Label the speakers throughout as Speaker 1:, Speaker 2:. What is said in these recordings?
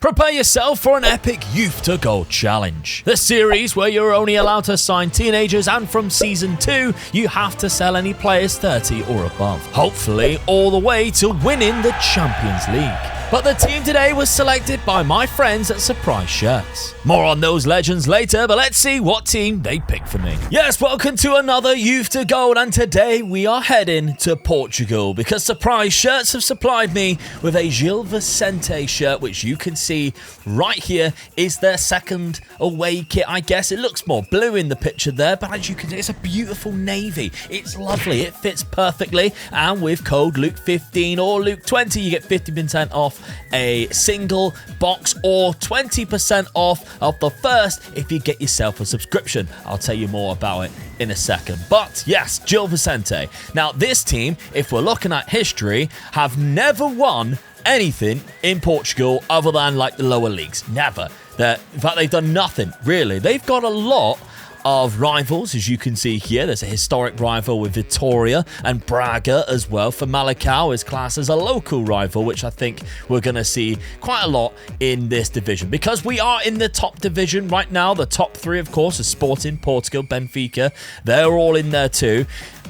Speaker 1: Prepare yourself for an epic Youth to Gold challenge. The series where you're only allowed to sign teenagers, and from Season 2, you have to sell any players 30 or above. Hopefully, all the way to winning the Champions League. But the team today was selected by my friends at Surprise Shirts. More on those legends later, but let's see what team they picked for me. Yes, welcome to another Youth to Gold, and today we are heading to Portugal because Surprise Shirts have supplied me with a Gil Vicente shirt, which you can see right here is their second away kit, I guess. It looks more blue in the picture there, but as you can see, it's a beautiful navy. It's lovely. It fits perfectly, and with code Luke15 or Luke20, you get 50% off a single box or 20% off of the first if you get yourself a subscription. I'll tell you more about it in a second. But yes, Gil Vicente. Now this team, if we're looking at history, have never won anything in Portugal other than like the lower leagues. Never. In fact, they've done nothing really. They've got a lot of rivals, as you can see here. There's a historic rival with Vitória and Braga as well. Famalicão is classed as a local rival, which I think we're going to see quite a lot in this division because we are in the top division right now. The top three, of course, are Sporting, Portugal, Benfica. They're all in there too.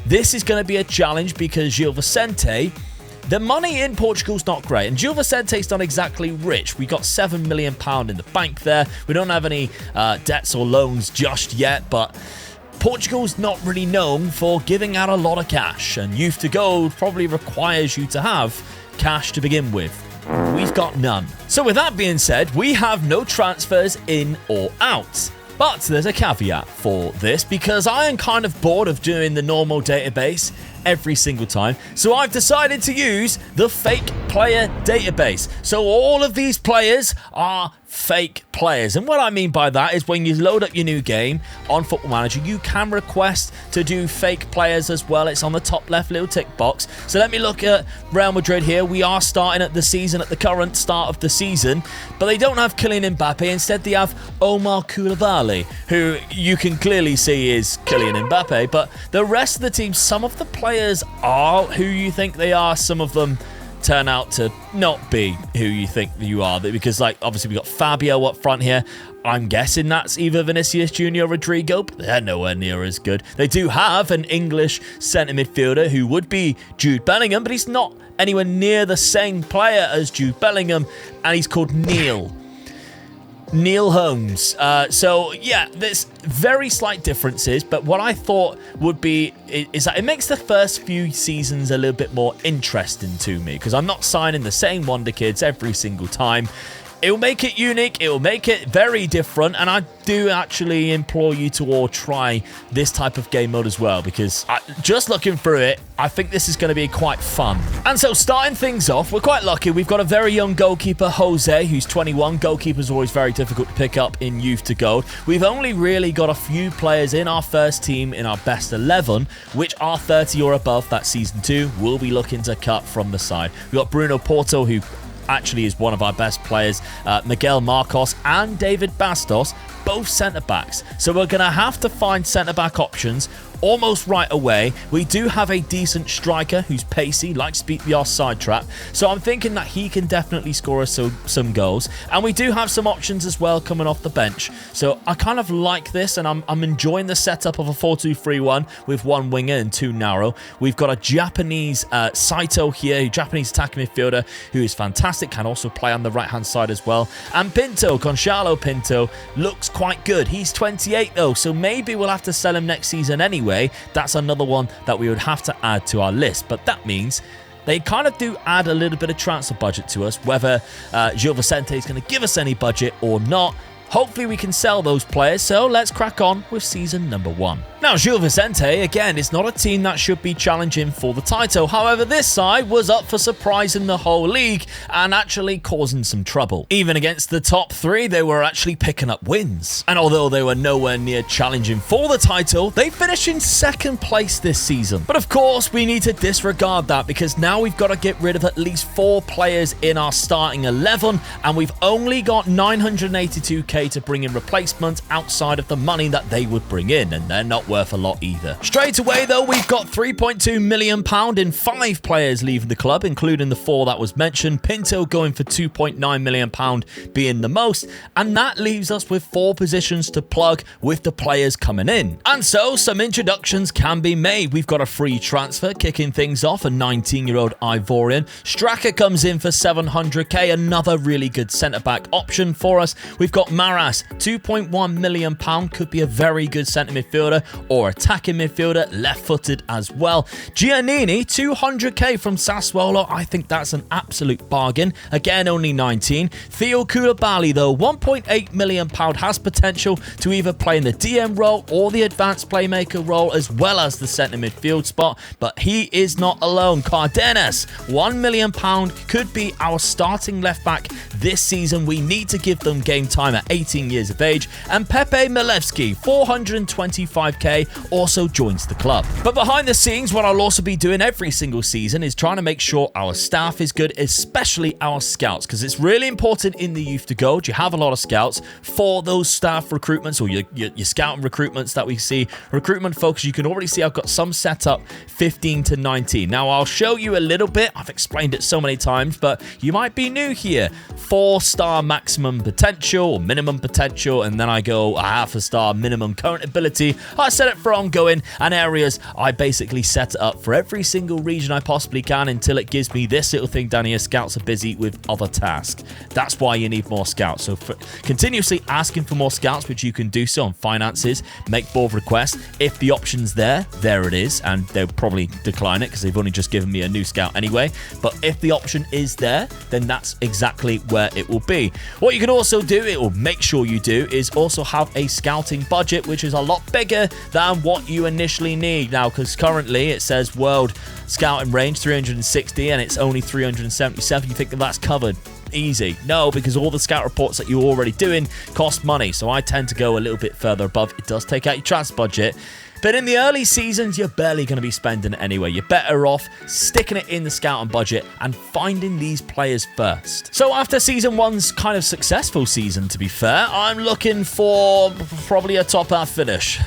Speaker 1: This is going to be a challenge because Gil Vicente, the money in Portugal's not great, and Gil Vicente's not exactly rich. We got £7 million in the bank there. We don't have any debts or loans just yet, but Portugal's not really known for giving out a lot of cash, and Youth to Gold probably requires you to have cash to begin with. We've got none. So with that being said, we have no transfers in or out. But there's a caveat for this because I am kind of bored of doing the normal database every single time. So I've decided to use the fake player database. So all of these players are fake players. And what I mean by that is when you load up your new game on Football Manager, you can request to do fake players as well. It's on the top left little tick box. So let me look at Real Madrid here. We are starting at the current start of the season, but they don't have Kylian Mbappe. Instead, they have Omar Koulibaly, who you can clearly see is Kylian Mbappe. But the rest of the team, some of the players are who you think they are. Some of them turn out to not be who you think you are, because like obviously we got Fabio up front here. I'm guessing that's either Vinicius Junior or Rodrigo, but they're nowhere near as good. They do have an English centre midfielder who would be Jude Bellingham, but he's not anywhere near the same player as Jude Bellingham, and he's called Neil Holmes. So yeah, there's very slight differences, but what I thought would be is that it makes the first few seasons a little bit more interesting to me because I'm not signing the same Wonder Kids every single time. It will make it unique, it will make it very different, and I do actually implore you to all try this type of game mode as well, because just looking through it, I think this is going to be quite fun. And so starting things off, we're quite lucky. We've got a very young goalkeeper, Jose, who's 21. Goalkeepers are always very difficult to pick up in Youth to Gold. We've only really got a few players in our first team, in our best 11, which are 30 or above. That Season 2 we'll be looking to cut from the side. We've got Bruno Porto, who actually is one of our best players, Miguel Marcos and David Bastos, both centre-backs. So we're going to have to find centre-back options almost right away. We do have a decent striker who's pacey, likes to beat the offside trap. So I'm thinking that he can definitely score us some goals. And we do have some options as well coming off the bench. So I kind of like this, and I'm enjoying the setup of a 4-2-3-1 with one winger and two narrow. We've got a Japanese Saito here, a Japanese attacking midfielder who is fantastic, can also play on the right-hand side as well. And Pinto, Gonçalo Pinto, looks quite good. He's 28 though, so maybe we'll have to sell him next season anyway. That's another one that we would have to add to our list, but that means they kind of do add a little bit of transfer budget to us. Whether Gil Vicente is going to give us any budget or not, hopefully we can sell those players, so let's crack on with season number 1. Now, Gil Vicente, again, is not a team that should be challenging for the title. However, this side was up for surprising the whole league and actually causing some trouble. Even against the top 3, they were actually picking up wins. And although they were nowhere near challenging for the title, they finished in second place this season. But of course, we need to disregard that because now we've got to get rid of at least 4 players in our starting 11, and we've only got 982k 200k to bring in replacements outside of the money that they would bring in, and they're not worth a lot either. Straight away though, we've got £3.2 million in 5 players leaving the club, including the 4 that was mentioned, Pinto going for £2.9 million being the most, and that leaves us with 4 positions to plug with the players coming in. And so some introductions can be made. We've got a free transfer kicking things off, a 19-year-old Ivorian. Straka comes in for 700k, another really good centre-back option for us. We've got Maras, £2.1 million, could be a very good centre midfielder or attacking midfielder, left-footed as well. Giannini, 200k from Sassuolo. I think that's an absolute bargain. Again, only 19. Theo Koulibaly, though, £1.8 million, has potential to either play in the DM role or the advanced playmaker role, as well as the centre midfield spot, but he is not alone. Cardenas, £1 million, could be our starting left back this season. We need to give them game time at 18 years of age. And Pepe Milevski, 425k, also joins the club. But behind the scenes, what I'll also be doing every single season is trying to make sure our staff is good, especially our scouts, because it's really important in the Youth to Gold. You have a lot of scouts for those staff recruitments or your scouting recruitments that we see. Recruitment focus, you can already see I've got some set up 15 to 19. Now I'll show you a little bit. I've explained it so many times, but you might be new here. 4-star maximum potential or minimum potential, and then I go a half-a-star minimum current ability. I set it for ongoing, and areas I basically set it up for every single region I possibly can until it gives me this little thing down here. Scouts are busy with other tasks. That's why you need more scouts. So for continuously asking for more scouts, which you can do so on finances, make board requests. If the option's there it is, and they'll probably decline it because they've only just given me a new scout anyway. But if the option is there, then that's exactly where it will be. What you can also do, it will make sure you do, is also have a scouting budget, which is a lot bigger than what you initially need now, because currently it says world scouting range 360 and it's only 377. You think that that's covered easy? No, because all the scout reports that you're already doing cost money, so I tend to go a little bit further above. It does take out your transfer budget, but in the early seasons, you're barely going to be spending it anyway. You're better off sticking it in the scouting budget and finding these players first. So after season 1's kind of successful season, to be fair, I'm looking for probably a top half finish.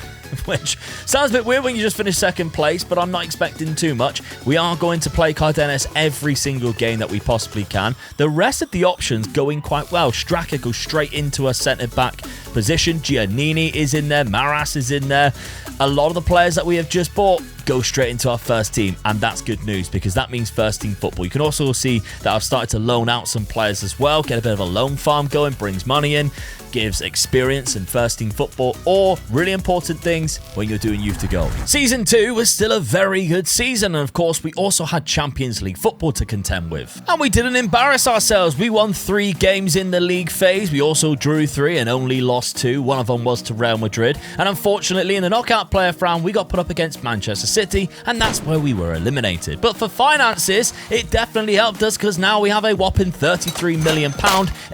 Speaker 1: Which sounds a bit weird when you just finish second place, but I'm not expecting too much. We are going to play Cardenas every single game that we possibly can. The rest of the options going quite well. Straka goes straight into a centre-back position. Giannini is in there. Maras is in there. A lot of the players that we have just bought go straight into our first team, and that's good news because that means first team football. You can also see that I've started to loan out some players as well, get a bit of a loan farm going, brings money in, gives experience in first team football, or really important things when you're doing Youth to Go. Season 2 was still a very good season, and of course we also had Champions League football to contend with. And we didn't embarrass ourselves. We won 3 games in the league phase. We also drew 3 and only lost 2. One of them was to Real Madrid, and unfortunately in the knockout playoff round we got put up against Manchester City, and that's where we were eliminated. But for finances, it definitely helped us because now we have a whopping £33 million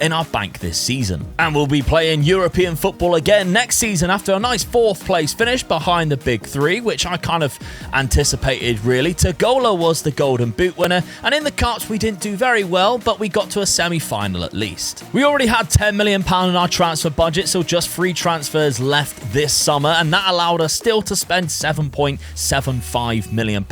Speaker 1: in our bank this season. And we'll be playing European football again next season after a nice 4th place finish behind the big 3, which I kind of anticipated really. Togola was the Golden Boot winner, and in the Cups we didn't do very well, but we got to a semi-final at least. We already had £10 million in our transfer budget, so just 3 transfers left this summer, and that allowed us still to spend £7.75 million,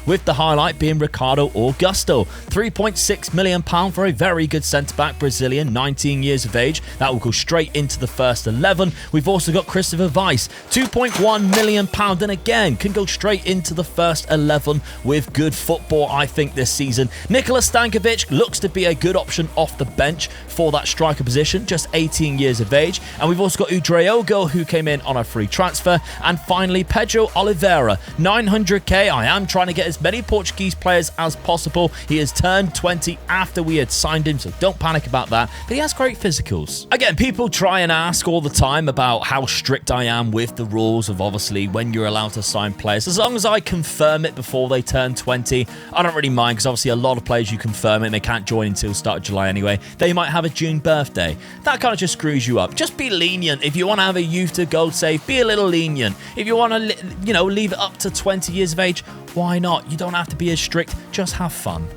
Speaker 1: with the highlight being Ricardo Augusto, £3.6 million for a very good centre-back Brazilian, 19 years of age. That will go straight into the first 11. We've also got Christopher Weiss, £2.1 million, and again can go straight into the first 11 with good football, I think, this season. Nikola Stankovic looks to be a good option off the bench for that striker position, just 18 years of age. And we've also got Udriogo, who came in on a free transfer. And finally, Pedro Oliveira, 900k. I am trying to get as many Portuguese players as possible. He has turned 20 after we had signed him, so don't panic about that. But he has great physicals. Again, people try and ask all the time about how strict I am with the rules of obviously when you're allowed to sign players. As long as I confirm it before they turn 20, I don't really mind, because obviously a lot of players you confirm it and they can't join until start of July anyway. They might have a June birthday. That kind of just screws you up. Just be lenient. If you want to have a Youth to Gold save, be a little lenient. If you want to, leave it up to 20 years of age, why not? You don't have to be as strict. Just have fun.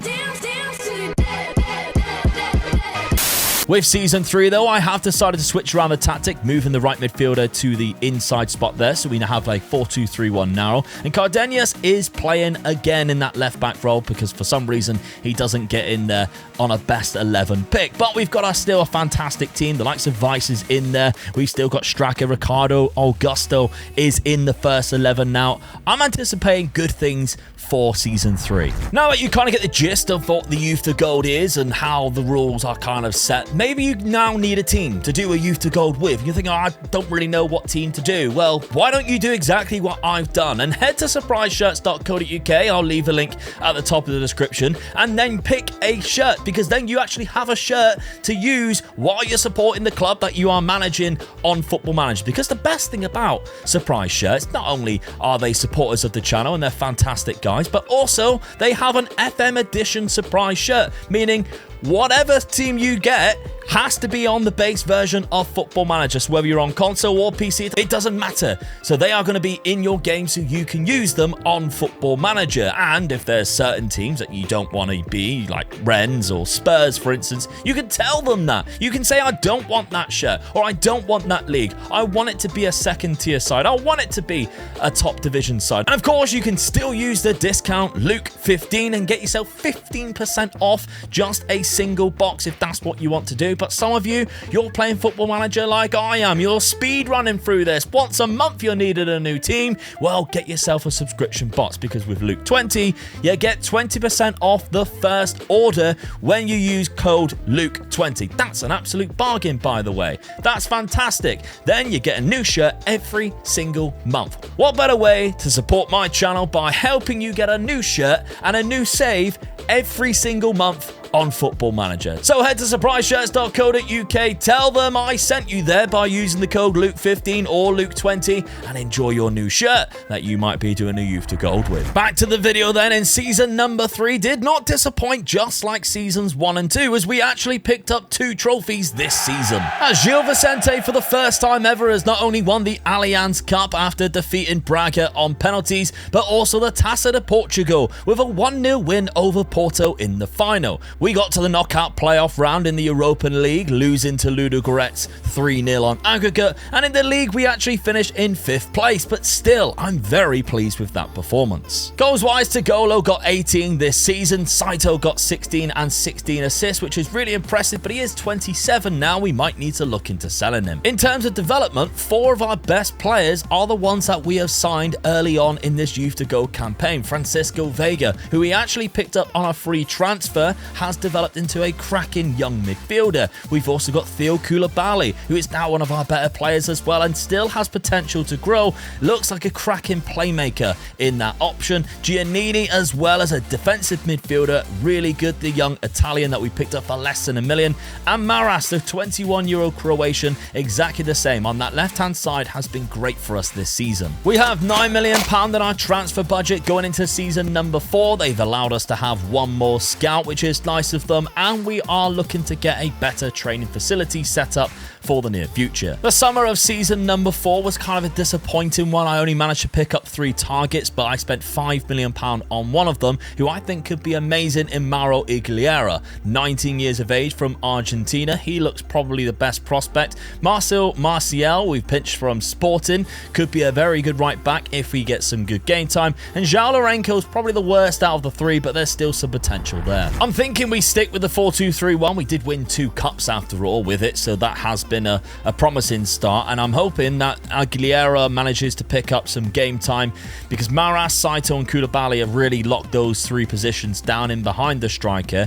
Speaker 1: With Season 3, though, I have decided to switch around the tactic, moving the right midfielder to the inside spot there, so we now have a 4-2-3-1 narrow. And Cardenas is playing again in that left-back role because for some reason he doesn't get in there on a best 11 pick. But we've got still a fantastic team. The likes of Vice is in there. We've still got Straka, Ricardo, Augusto is in the first 11 now. I'm anticipating good things for Season 3. Now that you kind of get the gist of what the Youth to Gold is and how the rules are kind of set, maybe you now need a team to do a Youth to Gold with. You think, oh, I don't really know what team to do. Well, why don't you do exactly what I've done and head to surpriseshirts.co.uk. I'll leave a link at the top of the description, and then pick a shirt, because then you actually have a shirt to use while you're supporting the club that you are managing on Football Manager. Because the best thing about Surprise Shirts, not only are they supporters of the channel and they're fantastic guys, but also they have an FM edition surprise shirt, meaning whatever team you get has to be on the base version of Football Manager. So whether you're on console or PC, it doesn't matter. So they are going to be in your game so you can use them on Football Manager. And if there's certain teams that you don't want to be, like Rennes or Spurs, for instance, you can tell them that. You can say, I don't want that shirt, or I don't want that league. I want it to be a second tier side. I want it to be a top division side. And of course, you can still use the discount Luke15 and get yourself 15% off just a single box if that's what you want to do. But some of you, you're playing Football Manager like I am. You're speed running through this. Once a month you're needed a new team. Well, get yourself a subscription box, because with Luke20, you get 20% off the first order when you use code Luke20. That's an absolute bargain, by the way. That's fantastic. Then you get a new shirt every single month. What better way to support my channel by helping you get a new shirt and a new save every single month on Football Manager. So head to surpriseshirts.co.uk, tell them I sent you there by using the code Luke15 or Luke20, and enjoy your new shirt that you might be doing a Youth to Gold with. Back to the video then. In season number 3 did not disappoint, just like seasons 1 and 2, as we actually picked up 2 trophies this season. As Gil Vicente for the first time ever has not only won the Allianz Cup after defeating Braga on penalties, but also the Taça de Portugal with a 1-0 win over Porto in the final. We got to the knockout playoff round in the European League, losing to Ludogorets 3-0 on aggregate, and in the league we actually finished in 5th place, but still, I'm very pleased with that performance. Goals-wise, Togolo got 18 this season, Saito got 16 and 16 assists, which is really impressive, but he is 27 now. We might need to look into selling him. In terms of development, 4 of our best players are the ones that we have signed early on in this Youth to Go campaign. Francisco Vega, who we actually picked up on a free transfer, has developed into a cracking young midfielder. We've also got Theo Koulibaly, who is now one of our better players as well and still has potential to grow. Looks like a cracking playmaker in that option. Giannini as well as a defensive midfielder, really good, the young Italian that we picked up for less than $1 million. And Maras, the 21-year-old Croatian, exactly the same. On that left-hand side has been great for us this season. We have £9 million in our transfer budget going into season number 4. They've allowed us to have 1 more scout, which is nice of them, and we are looking to get a better training facility set up for the near future. The summer of season number 4 was kind of a disappointing one. I only managed to pick up 3 targets, but I spent £5 million on one of them, who I think could be amazing in Mauro Iglesias, 19 years of age from Argentina. He looks probably the best prospect. Marcel Marcial, we've pinched from Sporting, could be a very good right back if we get some good game time. And João Lourenço is probably the worst out of the 3, but there's still some potential there. I'm thinking we stick with the 4-2-3-1. We did win 2 cups after all with it, so that has been a promising start, and I'm hoping that Aguilera manages to pick up some game time, because Maras, Saito and Koulibaly have really locked those 3 positions down in behind the striker.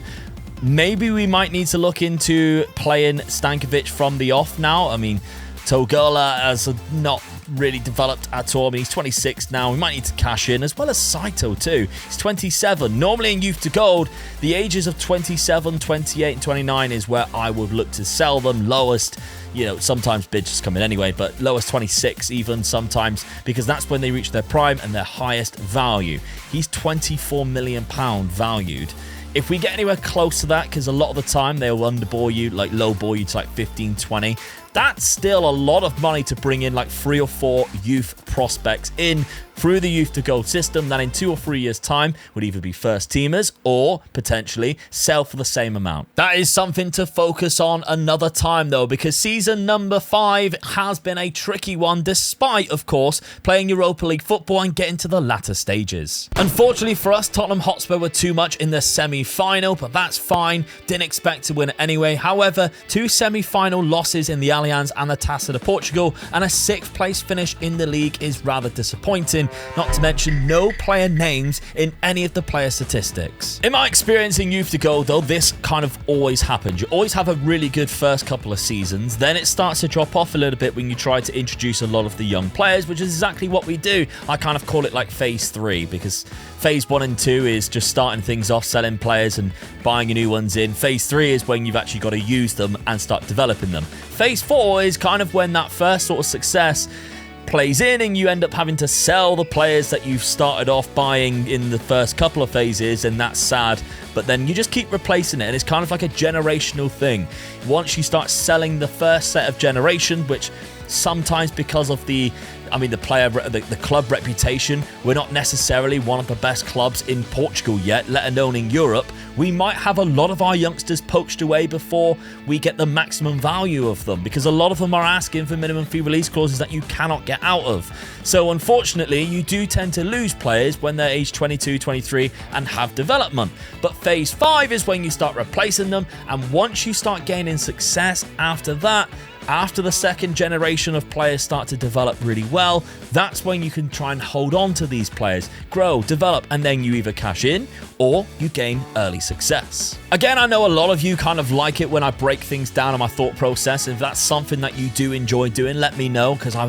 Speaker 1: Maybe we might need to look into playing Stankovic from the off now. I mean, Togola has not really developed at all. I mean, he's 26 now. We might need to cash in, as well as Saito too. He's 27. Normally in Youth to Gold, the ages of 27, 28 and 29 is where I would look to sell them. Lowest, you know, sometimes bids just come in anyway, but lowest 26 even sometimes, because that's when they reach their prime and their highest value. He's £24 million valued. If we get anywhere close to that, because a lot of the time they'll underball you, like lowball you to like 15, 20, that's still a lot of money to bring in like 3 or 4 youth prospects in through the Youth to Gold system that in 2 or 3 years' time would either be first teamers or potentially sell for the same amount. That is something to focus on another time though, because season number 5 has been a tricky one despite, of course, playing Europa League football and getting to the latter stages. Unfortunately for us, Tottenham Hotspur were too much in the semi-final, but that's fine. Didn't expect to win it anyway. However, 2 semi-final losses in the Allianz and the Taça de Portugal and a 6th place finish in the league is rather disappointing. Not to mention no player names in any of the player statistics. In my experience in Youth to Gold though, this kind of always happens. You always have a really good first couple of seasons, then it starts to drop off a little bit when you try to introduce a lot of the young players, which is exactly what we do. I kind of call it like phase 3 because phase 1 and 2 is just starting things off, selling players and buying new ones in. Phase 3 is when you've actually got to use them and start developing them. Phase 4 is kind of when that first sort of success plays in and you end up having to sell the players that you've started off buying in the first couple of phases, and that's sad, but then you just keep replacing it, and it's kind of like a generational thing. Once you start selling the first set of generation, which sometimes because of the club reputation, we're not necessarily one of the best clubs in Portugal yet, let alone in Europe. We might have a lot of our youngsters poached away before we get the maximum value of them, because a lot of them are asking for minimum fee release clauses that you cannot get out of. So unfortunately, you do tend to lose players when they're age 22, 23 and have development. But phase 5 is when you start replacing them, and once you start gaining success after that, after the second generation of players start to develop really well, that's when you can try and hold on to these players, grow, develop, and then you either cash in or you gain early success. Again, I know a lot of you kind of like it when I break things down on my thought process. If that's something that you do enjoy doing, let me know, because I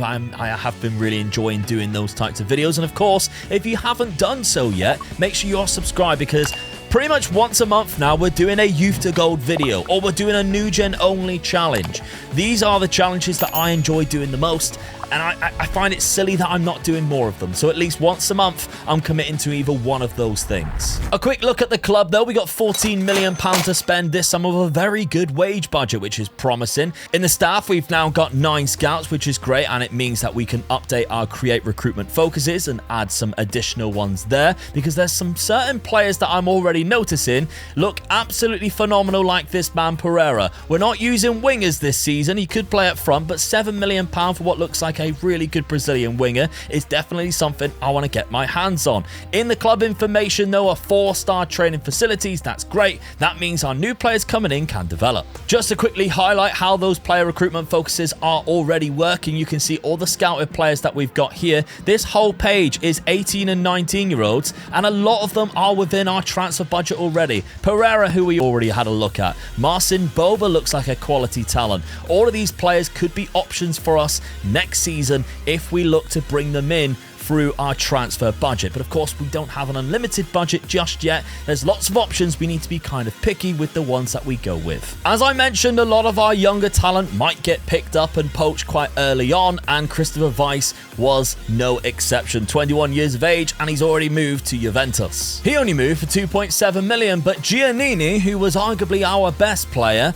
Speaker 1: have been really enjoying doing those types of videos. And of course, if you haven't done so yet, make sure you're subscribed, because pretty much once a month now, we're doing a Youth to Gold video, or we're doing a new gen only challenge. These are the challenges that I enjoy doing the most, and I find it silly that I'm not doing more of them. So at least once a month, I'm committing to either one of those things. A quick look at the club though. We got £14 million to spend this summer with a very good wage budget, which is promising. In the staff, we've now got 9 scouts, which is great, and it means that we can update our create recruitment focuses and add some additional ones there, because there's some certain players that I'm already noticing look absolutely phenomenal, like this man Pereira. We're not using wingers this season. He could play up front, but £7 million for what looks like a really good Brazilian winger is definitely something I want to get my hands on. In the club information though, are 4-star training facilities. That's great. That means our new players coming in can develop. Just to quickly highlight how those player recruitment focuses are already working, you can see all the scouted players that we've got here. This whole page is 18 and 19-year-olds, and a lot of them are within our transfer budget already. Pereira, who we already had a look at. Marcin Boba looks like a quality talent. All of these players could be options for us next season if we look to bring them in through our transfer budget. But of course, we don't have an unlimited budget just yet. There's lots of options. We need to be kind of picky with the ones that we go with. As I mentioned, a lot of our younger talent might get picked up and poached quite early on, and Christopher Weiss was no exception. 21 years of age, and he's already moved to Juventus. He only moved for 2.7 million, but Giannini, who was arguably our best player,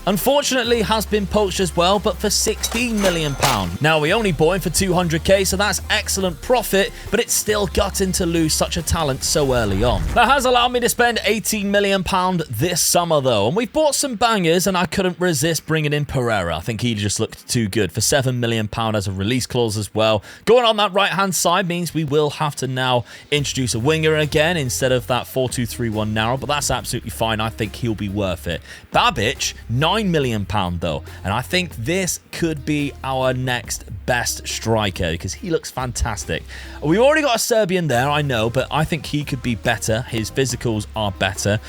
Speaker 1: unfortunately has been poached as well, but for £16 million. Now, we only bought him for 200k, so that's excellent profit, but it's still gutting to lose such a talent so early on. That has allowed me to spend £18 million this summer though, and we've bought some bangers, and I couldn't resist bringing in Pereira. I think he just looked too good for £7 million as a release clause as well. Going on that right-hand side means we will have to now introduce a winger again instead of that 4-2-3-1 narrow, but that's absolutely fine. I think he'll be worth it. Babic, £9 million though, and I think this could be our next best striker because he looks fantastic. We've already got a Serbian there, I know, but I think he could be better. His physicals are better.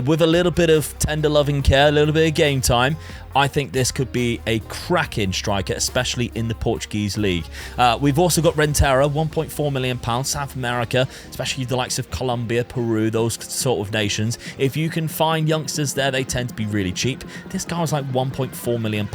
Speaker 1: With a little bit of tender loving care, a little bit of game time, I think this could be a cracking striker, especially in the Portuguese league. We've also got Renteria, £1.4 million, South America, especially the likes of Colombia, Peru, those sort of nations. If you can find youngsters there, they tend to be really cheap. This guy was like £1.4 million.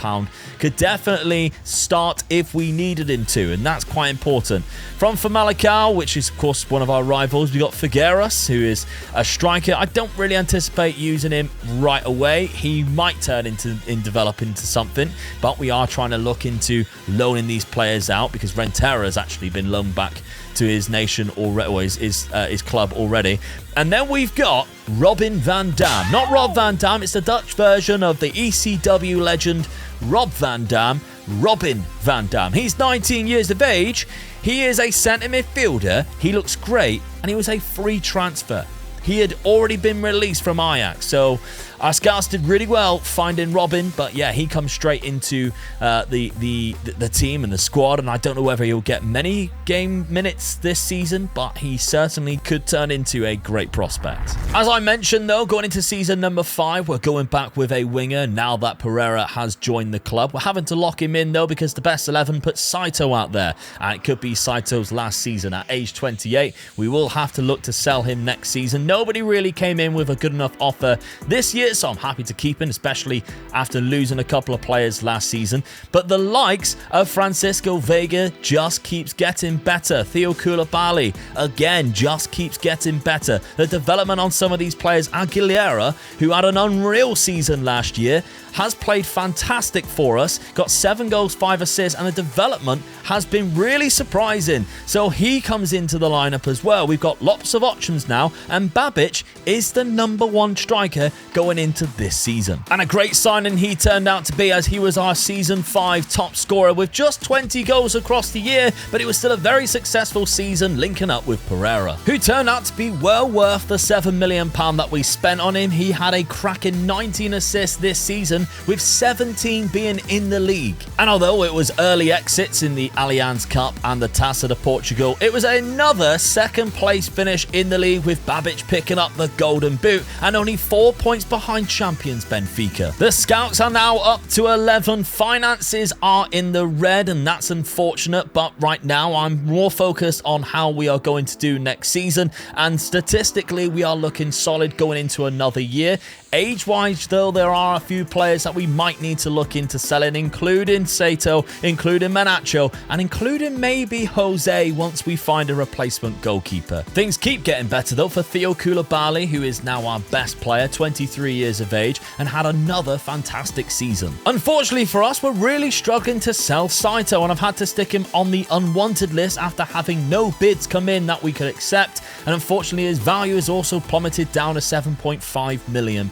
Speaker 1: Could definitely start if we needed him to, and that's quite important. From Famalicão, which is of course one of our rivals, we got Figueiras, who is a striker. I don't really anticipate using him right away. He might turn develop into something, but we are trying to look into loaning these players out because Renteria has actually been loaned back to his nation already, or his club already. And then we've got Robin van Dam. Not Rob van Dam, it's the Dutch version of the ECW legend Rob van Dam. Robin van Dam. He's 19 years of age. He is a centre midfielder. He looks great, and he was a free transfer. He had already been released from Ajax, so our scouts did really well finding Robin, but yeah, he comes straight into the team and the squad, and I don't know whether he'll get many game minutes this season, but he certainly could turn into a great prospect. As I mentioned though, going into season number 5, we're going back with a winger now that Pereira has joined the club. We're having to lock him in though because the best 11 puts Saito out there, and it could be Saito's last season at age 28. We will have to look to sell him next season. Nobody really came in with a good enough offer this year, so I'm happy to keep him, especially after losing a couple of players last season. But the likes of Francisco Vega just keeps getting better. Theo Koulibaly, again, just keeps getting better. The development on some of these players, Aguilera, who had an unreal season last year, has played fantastic for us, got 7 goals, 5 assists, and the development has been really surprising. So he comes into the lineup as well. We've got lots of options now, and Babic is the #1 striker going into this season. And a great signing he turned out to be, as he was our Season 5 top scorer with just 20 goals across the year, but it was still a very successful season linking up with Pereira, who turned out to be well worth the £7 million that we spent on him. He had a cracking 19 assists this season, with 17 being in the league. And although it was early exits in the Allianz Cup and the Taça de Portugal, it was another second place finish in the league, with Babic picking up the Golden Boot and only 4 points behind champions Benfica. The scouts are now up to 11. Finances are in the red, and that's unfortunate, but right now I'm more focused on how we are going to do next season, and statistically we are looking solid going into another year. Age-wise though, there are a few players that we might need to look into selling, including Saito, including Manacho, and including maybe Jose once we find a replacement goalkeeper. Things keep getting better though for Theo Koulibaly, who is now our best player, 23 years of age, and had another fantastic season. Unfortunately for us, we're really struggling to sell Saito, and I've had to stick him on the unwanted list after having no bids come in that we could accept, and unfortunately his value has also plummeted down to £7.5 million.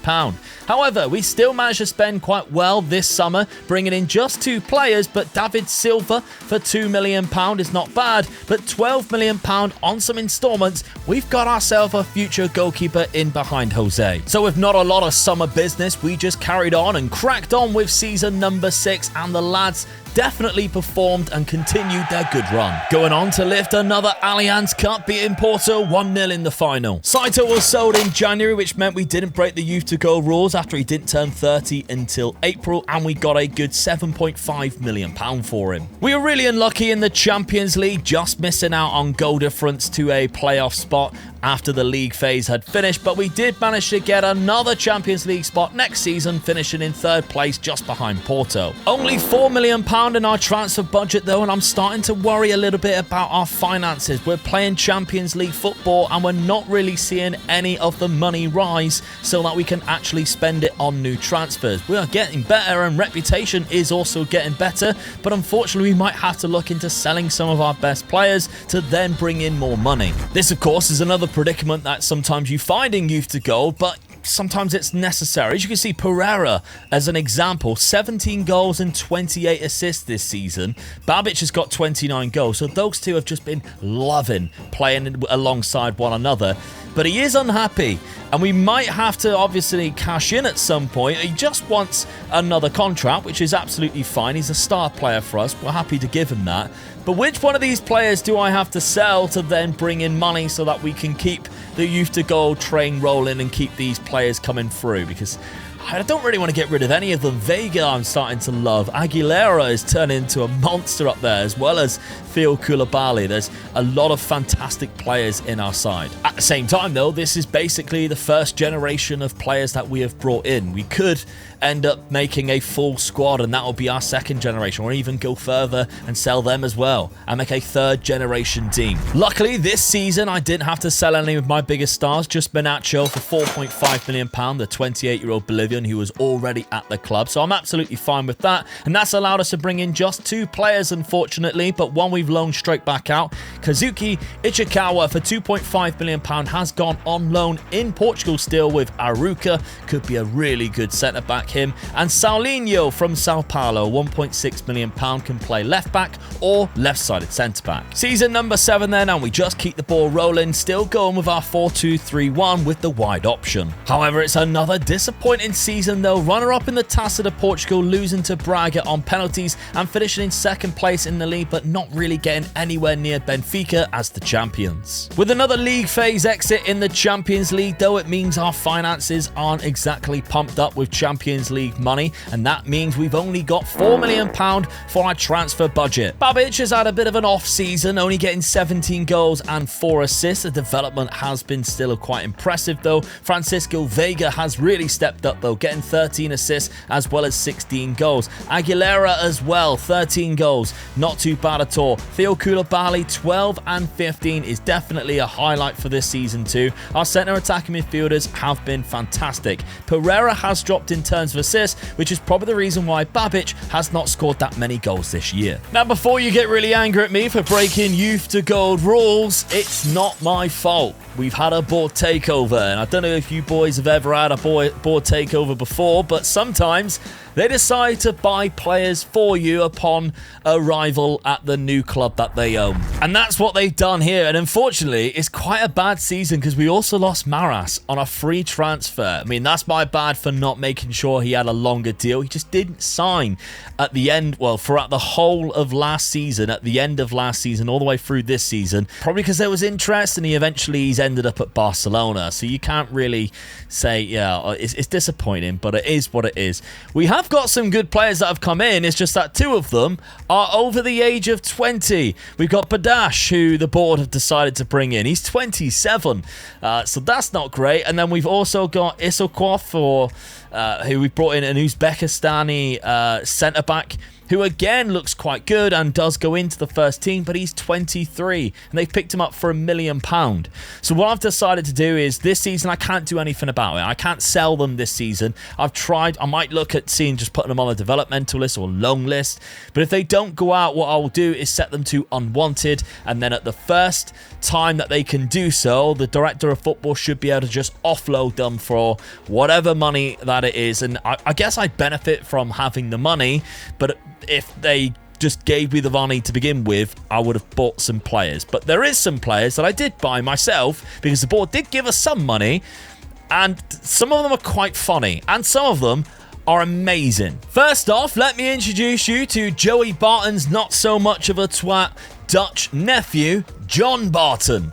Speaker 1: However, we still managed to spend quite well this summer, bringing in just 2 players, but David Silva for £2 million is not bad, but £12 million on some installments, we've got ourselves a future goalkeeper in behind Jose. So with not a lot of summer business, we just carried on and cracked on with season number 6, and the lads definitely performed and continued their good run, going on to lift another Allianz Cup, beating Porto 1-0 in the final. Saito was sold in January, which meant we didn't break the youth to go rules after he didn't turn 30 until April, and we got a good £7.5 million for him. We were really unlucky in the Champions League, just missing out on goal difference to a playoff spot after the league phase had finished, but we did manage to get another Champions League spot next season, finishing in 3rd place just behind Porto. Only £4 million in our transfer budget though, and I'm starting to worry a little bit about our finances. We're playing Champions League football and we're not really seeing any of the money rise so that we can actually spend it on new transfers. We are getting better and reputation is also getting better, but unfortunately we might have to look into selling some of our best players to then bring in more money. This of course is another predicament that sometimes you find in Youth to Gold, but sometimes it's necessary. As you can see, Pereira as an example, 17 goals and 28 assists this season. Babic has got 29 goals, so those two have just been loving playing alongside one another. But he is unhappy, and we might have to obviously cash in at some point. He just wants another contract, which is absolutely fine. He's a star player for us. We're happy to give him that. But which one of these players do I have to sell to then bring in money so that we can keep the Youth to Gold train rolling and keep these players coming through? Because I don't really want to get rid of any of them. Vega I'm starting to love. Aguilera is turning into a monster up there, as well as Phil Koulibaly. There's a lot of fantastic players in our side. At the same time, though, this is basically the first generation of players that we have brought in. We could end up making a full squad, and that will be our second generation, or even go further and sell them as well and make a third generation team. Luckily, this season I didn't have to sell any of my biggest stars, just Benacho for £4.5 million, the 28-year-old Bolivian who was already at the club. So I'm absolutely fine with that, and that's allowed us to bring in just 2 players, unfortunately, but one we've loaned straight back out. Kazuki Ichikawa for £2.5 million has gone on loan in Portugal still with Aruca. Could be a really good centre-back, him. And Saulinho from Sao Paulo, £1.6 million, can play left-back or left-sided centre-back. Season number 7 then, and we just keep the ball rolling, still going with our 4-2-3-1 with the wide option. However, it's another disappointing season though. Runner-up in the Taça de Portugal, losing to Braga on penalties and finishing in second place in the league, but not really getting anywhere near Benfica as the champions. With another league phase exit in the Champions League though, it means our finances aren't exactly pumped up with Champions League money, and that means we've only got £4 million for our transfer budget. Babic has had a bit of an off season, only getting 17 goals and 4 assists. The development has been still quite impressive though. Francisco Vega has really stepped up though, getting 13 assists as well as 16 goals. Aguilera as well, 13 goals, not too bad at all. Theo Koulibaly, 12 and 15 is definitely a highlight for this season too. Our centre attacking midfielders have been fantastic. Pereira has dropped in terms of assists, which is probably the reason why Babic has not scored that many goals this year. Now, before you get really angry at me for breaking Youth to Gold rules, it's not my fault. We've had a board takeover, and I don't know if you boys have ever had a board takeover before, but sometimes they decide to buy players for you upon arrival at the new club that they own. And that's what they've done here. And unfortunately, it's quite a bad season because we also lost Maras on a free transfer. I mean, that's my bad for not making sure he had a longer deal. He just didn't sign at the end, well, throughout the whole of last season, at the end of last season, all the way through this season. Probably because there was interest, and he's ended up at Barcelona. So you can't really say, yeah, it's disappointing, but it is what it is. We have got some good players that have come in. It's just that 2 of them are over the age of 20. We've got Badash, who the board have decided to bring in. He's 27, so that's not great. And then we've also got Isokov, who we brought in, an Uzbekistani centre-back, who again looks quite good and does go into the first team, but he's 23 and they've picked him up for £1 million. So what I've decided to do is this season I can't do anything about it. I can't sell them this season. I've tried. I might look at seeing just putting them on a developmental list or loan list, but if they don't go out, what I will do is set them to unwanted, and then at the first time that they can do so, the director of football should be able to just offload them for whatever money that it is. And I guess I'd benefit from having the money, but if they just gave me the money to begin with, I would have bought some players. But there is some players that I did buy myself because the board did give us some money, and some of them are quite funny and some of them are amazing. First off, let me introduce you to Joey Barton's not so much of a twat Dutch nephew, John Barton.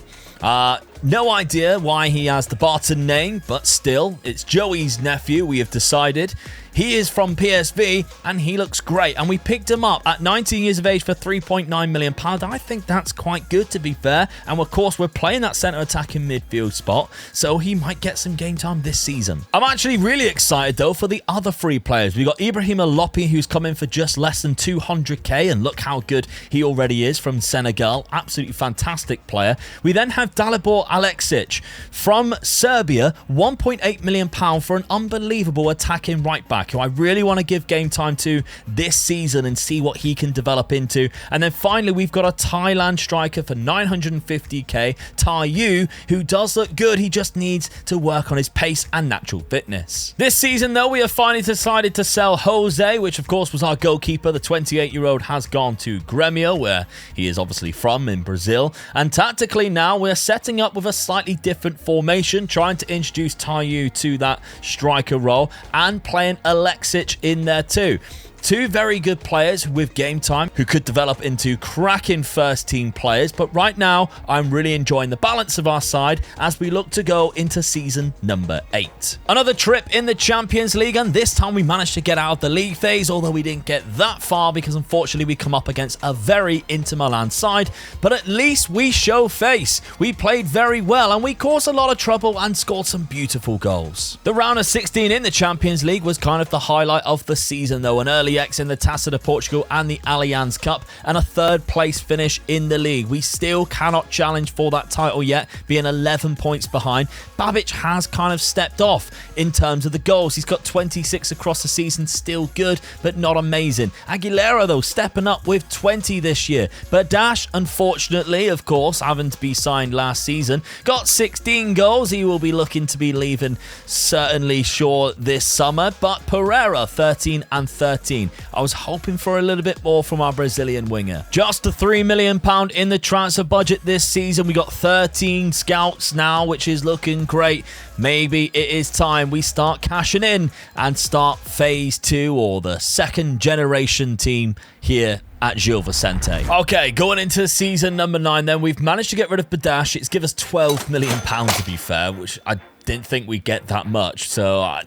Speaker 1: No idea why he has the Barton name, but still, it's Joey's nephew, we have decided. He is from PSV, and he looks great. And we picked him up at 19 years of age for £3.9 million. I think that's quite good, to be fair. And of course, we're playing that centre attacking midfield spot, so he might get some game time this season. I'm actually really excited, though, for the other 3 players. We got Ibrahim Alopi, who's come in for just less than 200k, and look how good he already is from Senegal. Absolutely fantastic player. We then have Dalibor Aleksic from Serbia, £1.8 million for an unbelievable attacking right back, who I really want to give game time to this season and see what he can develop into. And then finally, we've got a Thailand striker for 950k, Tai Yu, who does look good. He just needs to work on his pace and natural fitness. This season, though, we have finally decided to sell Jose, which of course was our goalkeeper. The 28-year-old has gone to Grêmio, where he is obviously from, in Brazil. And tactically now, we're setting up with a slightly different formation, trying to introduce Tai Yu to that striker role and playing Aleksic in there too. Two very good players with game time who could develop into cracking first team players, but right now I'm really enjoying the balance of our side as we look to go into season number 8. Another trip in the Champions League, and this time we managed to get out of the league phase, although we didn't get that far because unfortunately we come up against a very Inter Milan side, but at least we show face. We played very well and we caused a lot of trouble and scored some beautiful goals. The round of 16 in the Champions League was kind of the highlight of the season though, an early X in the Taça de Portugal and the Allianz Cup, and a third place finish in the league. We still cannot challenge for that title yet, being 11 points behind. Babic has kind of stepped off in terms of the goals. He's got 26 across the season, still good, but not amazing. Aguilera, though, stepping up with 20 this year. Badash, unfortunately, of course, having to be signed last season, got 16 goals. He will be looking to be leaving, certainly sure, this summer. But Pereira, 13 and 13. I was hoping for a little bit more from our Brazilian winger. Just a £3 million in the transfer budget this season. We got 13 scouts now, which is looking great. Maybe it is time we start cashing in and start phase 2 or the second generation team here at Gil Vicente. Okay, going into season number 9 then, we've managed to get rid of Badash. It's given us £12 million to be fair, which I didn't think we'd get that much. So,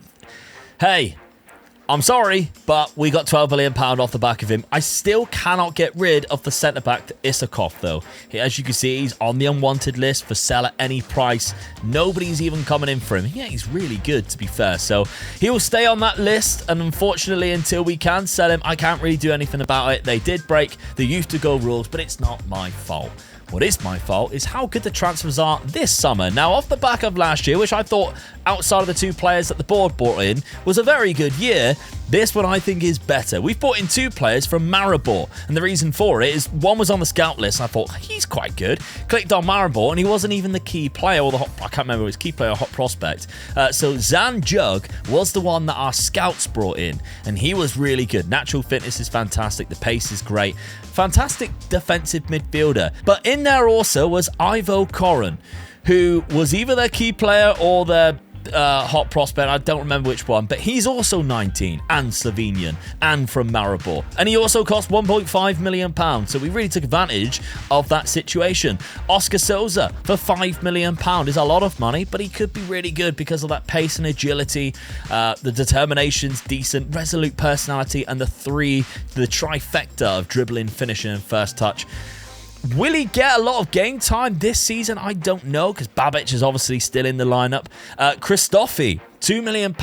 Speaker 1: hey, I'm sorry, but we got £12 million off the back of him. I still cannot get rid of the centre-back, Isakov, though. As you can see, he's on the unwanted list for sell at any price. Nobody's even coming in for him. Yeah, he's really good, to be fair. So he will stay on that list, and unfortunately, until we can sell him, I can't really do anything about it. They did break the youth to go rules, but it's not my fault. What is my fault is how good the transfers are this summer. Now, off the back of last year, which I thought, outside of the 2 players that the board brought in, was a very good year, this one I think is better. We've brought in 2 players from Maribor, and the reason for it is one was on the scout list, and I thought, he's quite good. Clicked on Maribor, and he wasn't even the key player, or I can't remember his key player or hot prospect. So Zan Jug was the one that our scouts brought in, and he was really good. Natural fitness is fantastic, the pace is great. Fantastic defensive midfielder. But in there also was Ivo Koren, who was either their key player or their hot prospect. I don't remember which one, but he's also 19 and Slovenian and from Maribor, and he also cost £1.5 million, so we really took advantage of that situation. Oscar Souza for £5 million is a lot of money, but he could be really good because of that pace and agility, the determination's decent, resolute personality, and the trifecta of dribbling, finishing, and first touch. Will he get a lot of game time this season? I don't know, because Babic is obviously still in the lineup. Christofi, £2 million,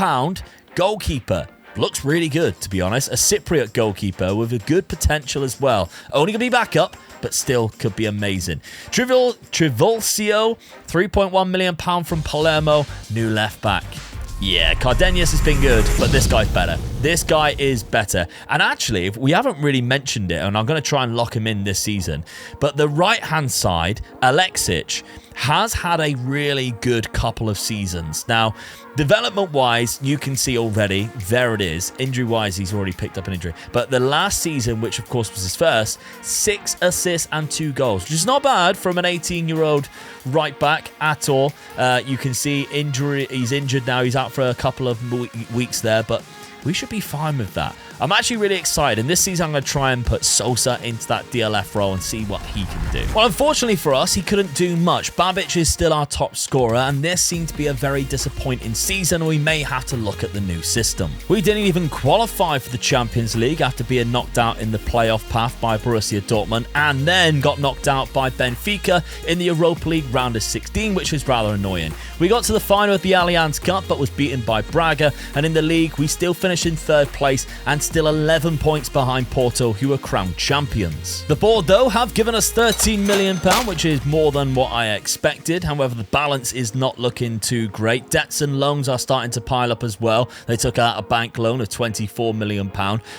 Speaker 1: goalkeeper. Looks really good, to be honest. A Cypriot goalkeeper with a good potential as well. Only going to be backup, but still could be amazing. Trivolcio, £3.1 million from Palermo, new left back. Yeah, Cardenas has been good, but this guy's better. This guy is better. And actually, we haven't really mentioned it, and I'm going to try and lock him in this season, but the right-hand side, Alexic, has had a really good couple of seasons. Now, development-wise, you can see already, there it is. Injury-wise, he's already picked up an injury. But the last season, which of course was his first, 6 assists and 2 goals, which is not bad from an 18-year-old right back at all. You can see injury. He's injured now. He's out for a couple of weeks there, but we should be fine with that. I'm actually really excited, and this season I'm going to try and put Sosa into that DLF role and see what he can do. Well, unfortunately for us, he couldn't do much. Babic is still our top scorer, and this seemed to be a very disappointing season, and we may have to look at the new system. We didn't even qualify for the Champions League after being knocked out in the playoff path by Borussia Dortmund, and then got knocked out by Benfica in the Europa League round of 16, which was rather annoying. We got to the final of the Allianz Cup, but was beaten by Braga, and in the league, we still finished in 3rd place and still 11 points behind Porto, who are crowned champions. The board, though, have given us £13 million, which is more than what I expected. However, the balance is not looking too great. Debts and loans are starting to pile up as well. They took out a bank loan of £24 million.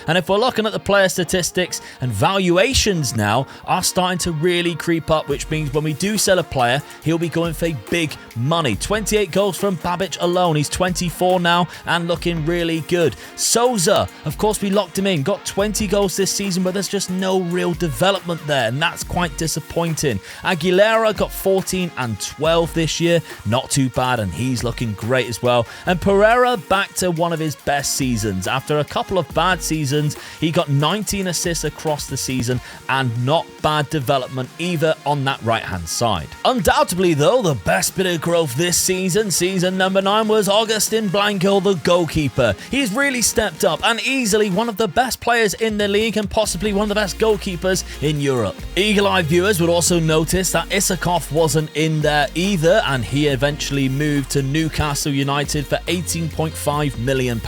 Speaker 1: And if we're looking at the player statistics, and valuations now are starting to really creep up, which means when we do sell a player, he'll be going for big money. 28 goals from Babic alone. He's 24 now and looking really good. Souza, of course, we locked him in, got 20 goals this season, but there's just no real development there, and that's quite disappointing. Aguilera got 14 and 12 this year, not too bad, and he's looking great as well. And Pereira back to one of his best seasons. After a couple of bad seasons, he got 19 assists across the season, and not bad development either on that right-hand side. Undoubtedly, though, the best bit of growth this season, season number 9, was Agustin Blanco, the goalkeeper. He's really stepped up and easily one of the best players in the league and possibly one of the best goalkeepers in Europe. Eagle-Eye viewers would also notice that Isakov wasn't in there either, and he eventually moved to Newcastle United for £18.5 million.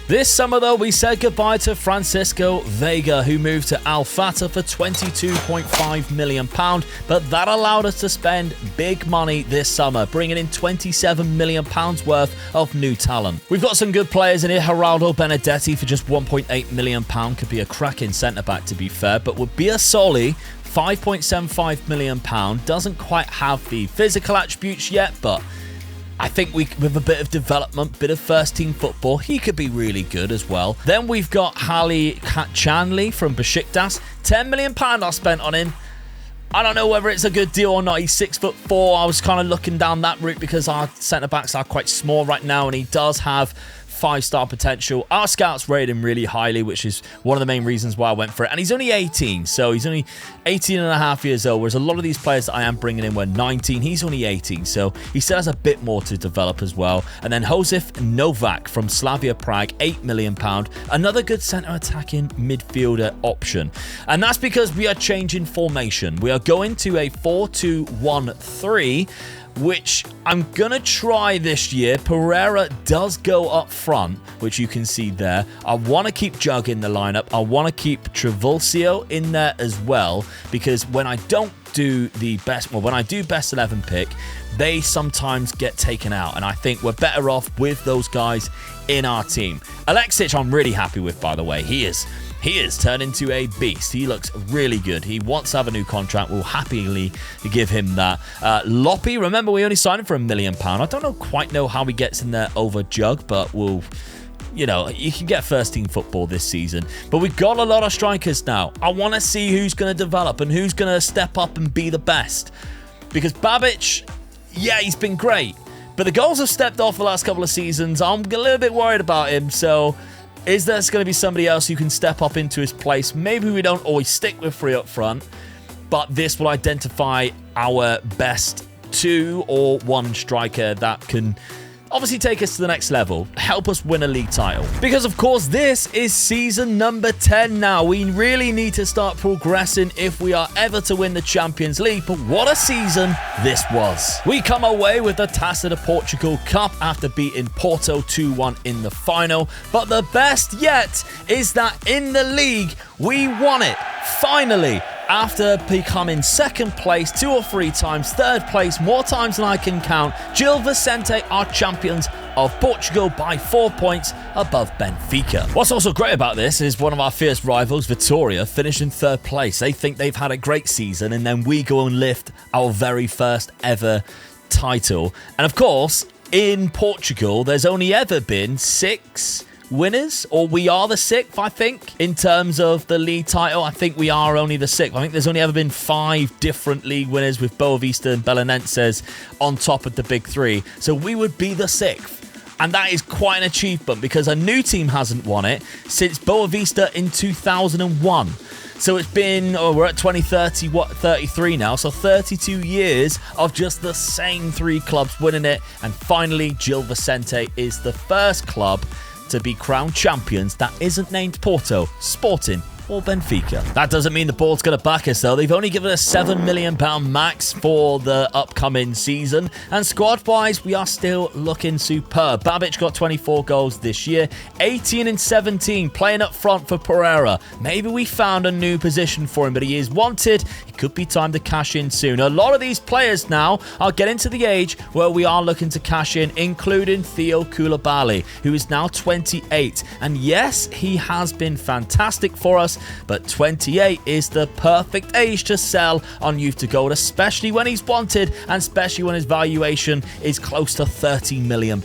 Speaker 1: This summer, though, we said goodbye to Francisco Vega, who moved to Al Fatah for £22.5 million, but that allowed us to spend big money this summer, bringing in £27 million worth of new talent. We've got some good players in here. Geraldo Benedetti for just £1.8 million could be a cracking centre-back, to be fair, but with Biasoli, £5.75 million, doesn't quite have the physical attributes yet, but I think with a bit of development, bit of first-team football, he could be really good as well. Then we've got Hali Katchanli from Besiktas. £10 million I spent on him. I don't know whether it's a good deal or not. He's 6'4". I was kind of looking down that route because our centre-backs are quite small right now, and he does have 5-star potential. Our scouts rate him really highly, which is one of the main reasons why I went for it. And he's only 18, so he's only 18 and a half years old, whereas a lot of these players that I am bringing in were 19. He's only 18, so he still has a bit more to develop as well. And then Josef Novak from Slavia Prague, £8 million. Another good centre attacking midfielder option. And that's because we are changing formation. We are going to a 4-2-1-3, which I'm going to try this year. Pereira does go up front, which you can see there. I want to keep Jug in the lineup. I want to keep Trevulcio in there as well, because when I don't do the best, well, when I do best 11 pick, they sometimes get taken out, and I think we're better off with those guys in our team. Alexic, I'm really happy with, by the way. He is turned into a beast. He looks really good. He wants to have a new contract. We'll happily give him that. Loppy, remember, we only signed him for £1 million. I don't quite know how he gets in there over Jug, but we'll, you know, you can get first-team football this season. But we've got a lot of strikers now. I want to see who's going to develop and who's going to step up and be the best. Because Babic, yeah, he's been great. But the goals have stepped off the last couple of seasons. I'm a little bit worried about him, so is there going to be somebody else who can step up into his place? Maybe we don't always stick with 3 up front, but this will identify our best 2 or 1 striker that can obviously take us to the next level, help us win a league title. Because, of course, this is season number 10 now. We really need to start progressing if we are ever to win the Champions League, but what a season this was. We come away with the Taça de Portugal Cup after beating Porto 2-1 in the final, but the best yet is that in the league, we won it, finally. After becoming second place 2 or 3 times, third place more times than I can count, Gil Vicente are champions of Portugal by 4 points above Benfica. What's also great about this is one of our fierce rivals, Vitória, finished in 3rd place. They think they've had a great season, and then we go and lift our very first ever title. And of course, in Portugal, there's only ever been 6 winners, or we are the 6th, I think, in terms of the league title. I think we are only the 6th. I think there's only ever been 5 different league winners, with Boa Vista and Belenenses on top of the big 3. So we would be the 6th. And that is quite an achievement, because a new team hasn't won it since Boa Vista in 2001. So it's been, we're at 33 now, so 32 years of just the same 3 clubs winning it. And finally, Gil Vicente is the first club to be crowned champions that isn't named Porto, Sporting, or Benfica. That doesn't mean the board's going to back us, though. They've only given us £7 million max for the upcoming season, and squad-wise, we are still looking superb. Babic got 24 goals this year, 18 and 17, playing up front for Pereira. Maybe we found a new position for him, but he is wanted. It could be time to cash in soon. A lot of these players now are getting to the age where we are looking to cash in, including Theo Koulibaly, who is now 28. And yes, he has been fantastic for us, us, but 28 is the perfect age to sell on Youth to Gold, especially when he's wanted and especially when his valuation is close to £30 million.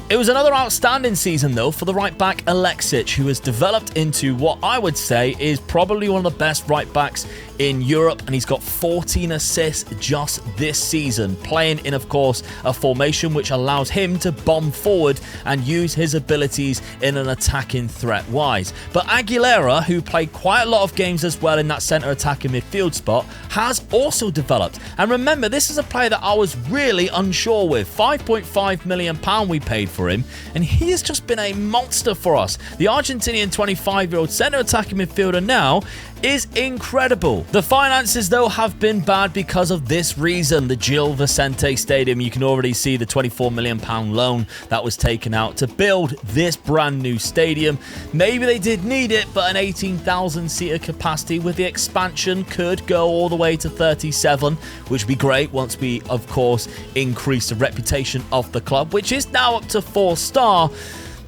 Speaker 1: It was another outstanding season though for the right back Alexic, who has developed into what I would say is probably one of the best right backs in Europe, and he's got 14 assists just this season, playing in, of course, a formation which allows him to bomb forward and use his abilities in an attacking threat wise. But Aguilera, who played quite a lot of games as well in that centre attacking midfield spot, has also developed. And remember, this is a player that I was really unsure with. £5.5 million we paid for him, and he has just been a monster for us. The Argentinian 25-year-old centre attacking midfielder now is incredible. The finances though have been bad because of this reason. The Gil Vicente Stadium, you can already see the £24 million loan that was taken out to build this brand new stadium. Maybe they did need it, but an 18,000 seater capacity with the expansion could go all the way to 37, which would be great once we, of course, increase the reputation of the club, which is now up to 4-star.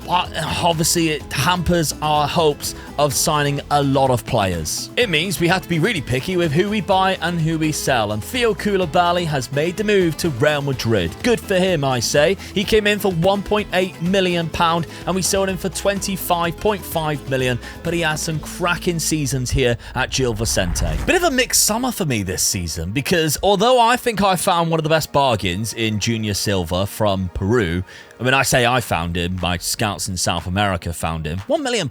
Speaker 1: But obviously it hampers our hopes of signing a lot of players. It means we have to be really picky with who we buy and who we sell, and Theo Koulibaly has made the move to Real Madrid. Good for him, I say. He came in for £1.8 million and we sold him for £25.5 million, but he has some cracking seasons here at Gil Vicente. Bit of a mixed summer for me this season, because although I think I found one of the best bargains in Junior Silva from Peru, I mean, I say I found him, my scouts in South America found him. £1 million,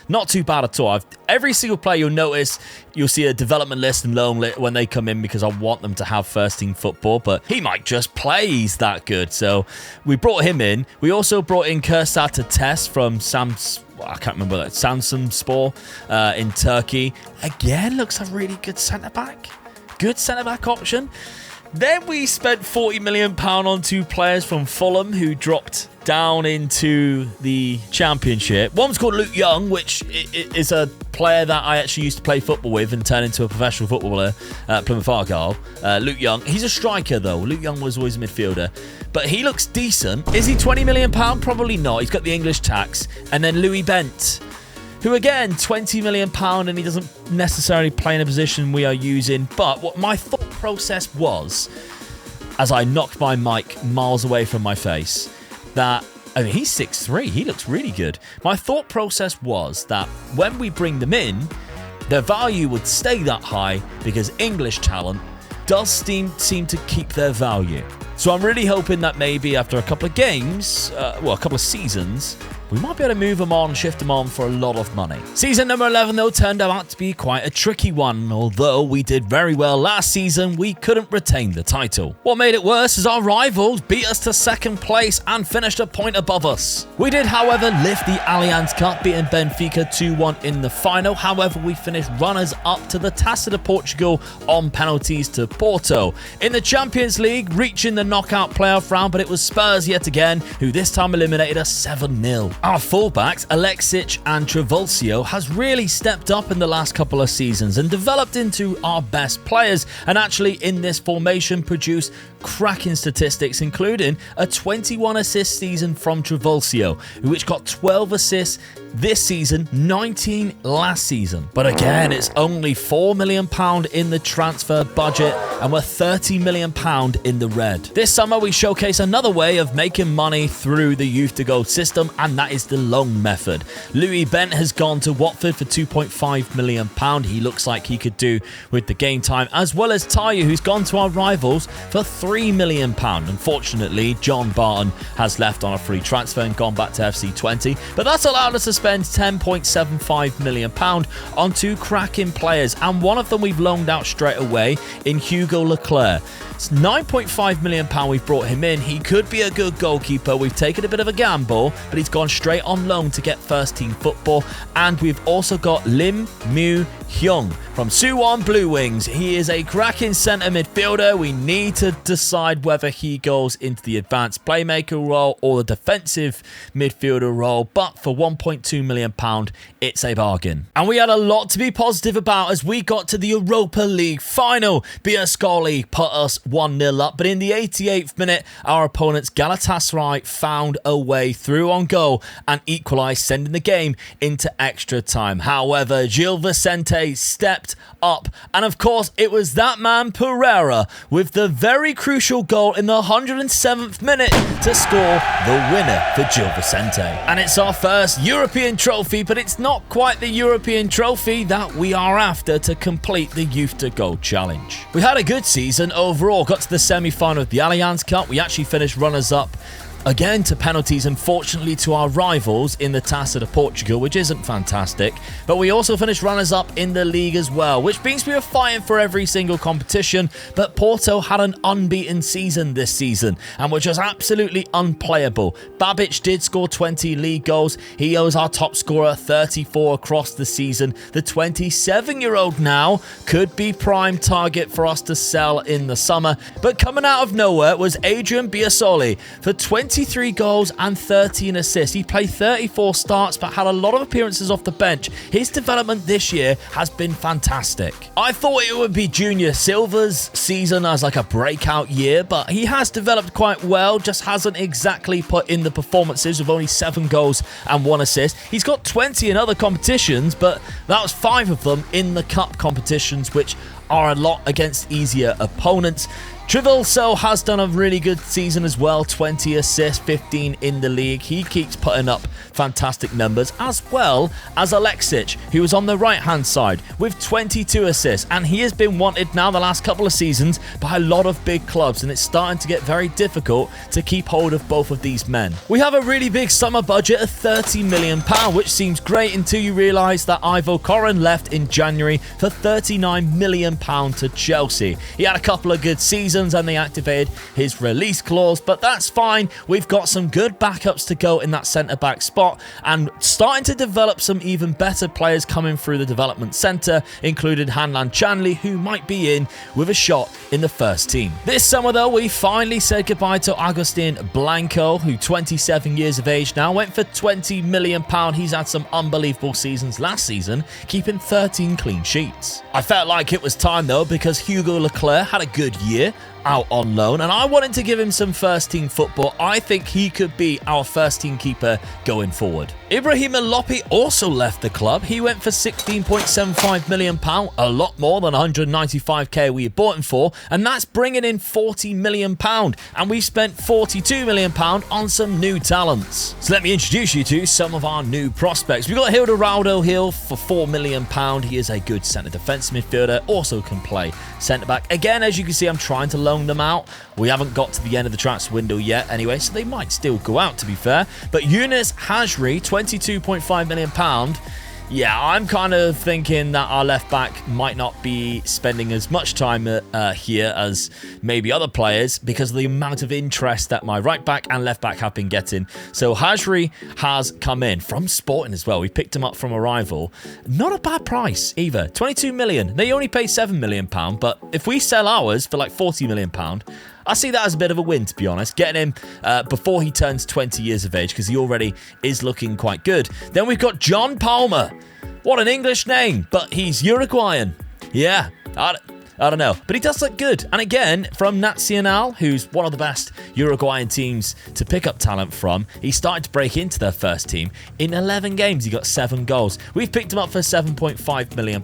Speaker 1: not too bad at all. Every single player you'll notice, you'll see a development list and loan list when they come in, because I want them to have first team football, but he might just play, he's that good. So we brought him in. We also brought in Kursat Ates from I can't remember that, Samsunspor in Turkey. Again, looks a really good centre-back. Good centre-back option. Then we spent £40 million on two players from Fulham who dropped down into the Championship. One's called Luke Young, which is a player that I actually used to play football with and turn into a professional footballer at Plymouth Argyle. Luke Young. He's a striker, though. Luke Young was always a midfielder. But he looks decent. Is he £20 million? Probably not. He's got the English tax. And then Louis Bent, who again, £20 million, and he doesn't necessarily play in a position we are using. But what my thought process was, as I knocked my mic miles away from my face, that, I mean, he's 6'3", he looks really good. My thought process was that when we bring them in, their value would stay that high because English talent does seem to keep their value. So I'm really hoping that maybe after a couple of games, a couple of seasons, we might be able to move them on, shift them on for a lot of money. Season number 11, though, turned out to be quite a tricky one. Although we did very well last season, we couldn't retain the title. What made it worse is our rivals beat us to second place and finished a point above us. We did, however, lift the Allianz Cup, beating Benfica 2-1 in the final. However, we finished runners-up to the Taça de Portugal on penalties to Porto. In the Champions League, reaching the knockout playoff round, but it was Spurs yet again, who this time eliminated us 7-0. Our fullbacks, Alexic and Travolcio, has really stepped up in the last couple of seasons and developed into our best players, and actually in this formation produced cracking statistics, including a 21 assist season from Travolcio, which got 12 assists this season, 19 last season. But again, it's only £4 million in the transfer budget, and we're £30 million in the red. This summer, we showcase another way of making money through the Youth to Gold system, and that is the loan method. Louis Bent has gone to Watford for £2.5 million. He looks like he could do with the game time, as well as Tayu, who's gone to our rivals for £3 million. Unfortunately, John Barton has left on a free transfer and gone back to FC 20, but that's allowed us to spend £10.75 million on two cracking players, and one of them we've loaned out straight away in Hugo Leclerc. It's £9.5 million we've brought him in. He could be a good goalkeeper. We've taken a bit of a gamble, but he's gone straight on loan to get first team football. And we've also got Lim Mu Hyung From Suwon Blue Wings, he is a cracking centre midfielder. We need to decide whether he goes into the advanced playmaker role or the defensive midfielder role, but for £1.2 million, it's a bargain. And we had a lot to be positive about as we got to the Europa League final. Biascoli put us 1-0 up, but in the 88th minute, our opponents Galatasaray found a way through on goal and equalised, sending the game into extra time. However, Gil Vicente stepped up, and of course it was that man Pereira with the very crucial goal in the 107th minute to score the winner for Gil Vicente. And it's our first European trophy, but it's not quite the European trophy that we are after to complete the Youth to Goal challenge. We had a good season overall, got to the semi-final of the Allianz Cup. We actually finished runners-up again to penalties, unfortunately, to our rivals in the Taça de Portugal, which isn't fantastic. But we also finished runners-up in the league as well, which means we were fighting for every single competition. But Porto had an unbeaten season this season and were just absolutely unplayable. Babic did score 20 league goals. He was our top scorer, 34 across the season. The 27-year-old now could be prime target for us to sell in the summer. But coming out of nowhere was Adrian Biascoli for 23 goals and 13 assists. He played 34 starts but had a lot of appearances off the bench. His development this year has been fantastic. I thought it would be Junior Silva's season as like a breakout year, but he has developed quite well, just hasn't exactly put in the performances with only 7 goals and 1 assist. He's got 20 in other competitions, but that was 5 of them in the cup competitions, which are a lot against easier opponents. Trivelso has done a really good season as well, 20 assists, 15 in the league. He keeps putting up fantastic numbers, as well as Alexic, who was on the right-hand side with 22 assists. And he has been wanted now the last couple of seasons by a lot of big clubs, and it's starting to get very difficult to keep hold of both of these men. We have a really big summer budget of £30 million, which seems great until you realise that Ivo Koren left in January for £39 million to Chelsea. He had a couple of good seasons and they activated his release clause, but that's fine. We've got some good backups to go in that centre-back spot and starting to develop some even better players coming through the development centre, including Hanlan Chanley, who might be in with a shot in the first team. This summer, though, we finally said goodbye to Agustin Blanco, who 27 years of age now, went for £20 million. He's had some unbelievable seasons last season, keeping 13 clean sheets. I felt like it was time, though, because Hugo Leclerc had a good year out on loan, and I wanted to give him some first team football. I think he could be our first team keeper going forward. Ibrahima Lopy also left the club. He went for £16.75 million, a lot more than £195k we bought him for, and that's bringing in £40 million, and we've spent £42 million on some new talents. So let me introduce you to some of our new prospects. We've got Hilderaldo Hill for £4 million. He is a good centre defence midfielder, also can play centre back. Again, as you can see, I'm trying to loan them out. We haven't got to the end of the transfer window yet anyway, so they might still go out, to be fair. But Yunus Hajri, £22.5 million. Yeah, I'm kind of thinking that our left back might not be spending as much time here as maybe other players because of the amount of interest that my right back and left back have been getting. So Hajri has come in from Sporting as well. We picked him up from a rival. Not a bad price either. 22 million. They only pay £7 million, but if we sell ours for like £40 million, I see that as a bit of a win, to be honest. Getting him before he turns 20 years of age, because he already is looking quite good. Then we've got John Palmer. What an English name, but he's Uruguayan. Yeah, I don't know, but he does look good. And again, from Nacional, who's one of the best Uruguayan teams to pick up talent from, he started to break into their first team. In 11 games, he got 7 goals. We've picked him up for £7.5 million.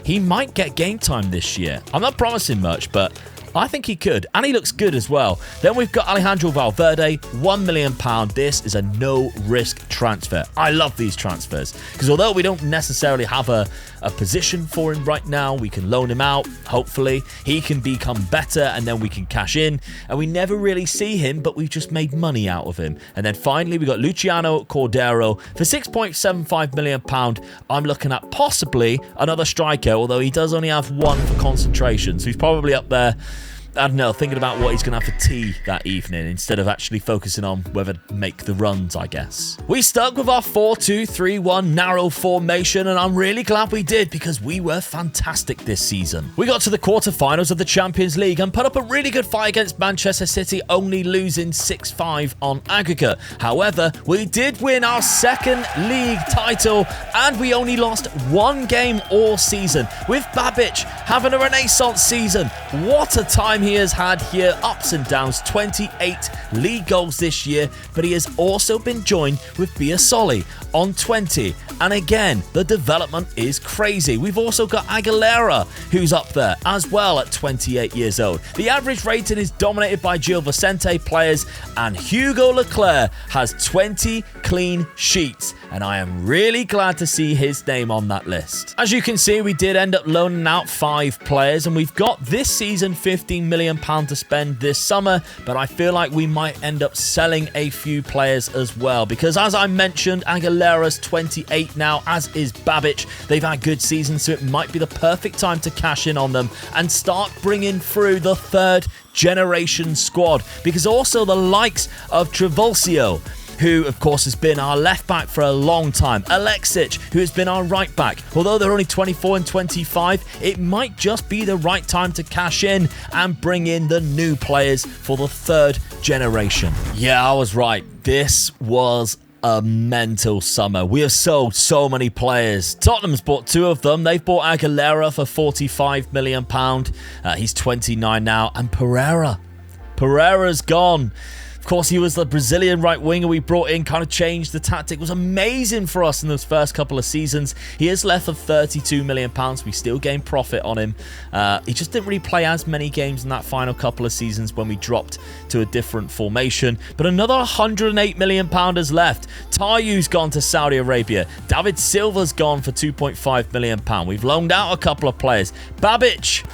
Speaker 1: He might get game time this year. I'm not promising much, but I think he could, and he looks good as well. Then we've got Alejandro Valverde, £1 million. This is a no-risk transfer. I love these transfers, because although we don't necessarily have a position for him right now, we can loan him out, hopefully. He can become better, and then we can cash in. And we never really see him, but we've just made money out of him. And then finally, we got Luciano Cordero for £6.75 million. I'm looking at possibly another striker, although he does only have 1 for concentration, so he's probably up there I don't know, thinking about what he's going to have for tea that evening instead of actually focusing on whether to make the runs, I guess. We stuck with our 4-2-3-1 narrow formation, and I'm really glad we did because we were fantastic this season. We got to the quarterfinals of the Champions League and put up a really good fight against Manchester City, only losing 6-5 on aggregate. However, we did win our second league title, and we only lost one game all season, with Babic having a renaissance season. What a time he has had here, ups and downs, 28 league goals this year, but he has also been joined with Biasoli on 20, and again, the development is crazy. We've also got Aguilera, who's up there as well at 28 years old. The average rating is dominated by Gil Vicente players, and Hugo Leclerc has 20 clean sheets, and I am really glad to see his name on that list. As you can see, we did end up loaning out 5 players, and we've got this season £15 million to spend this summer, but I feel like we might end up selling a few players as well, because as I mentioned, Aguilera's 28 now, as is Babic. They've had good seasons, so it might be the perfect time to cash in on them and start bringing through the third generation squad, because also the likes of Trivolcio, who of course has been our left back for a long time, Alexic, who has been our right back. Although they're only 24 and 25, it might just be the right time to cash in and bring in the new players for the third generation. Yeah, I was right. This was a mental summer. We have sold so many players. Tottenham's bought 2 of them. They've bought Aguilera for £45 million. He's 29 now. And Pereira's gone. Of course, he was the Brazilian right winger we brought in, kind of changed the tactic. It was amazing for us in those first couple of seasons. He is left of £32 million. We still gain profit on him. He just didn't really play as many games in that final couple of seasons when we dropped to a different formation. But another £108 million is left. Tayu's gone to Saudi Arabia. David Silva's gone for £2.5 million. We've loaned out a couple of players. Babic,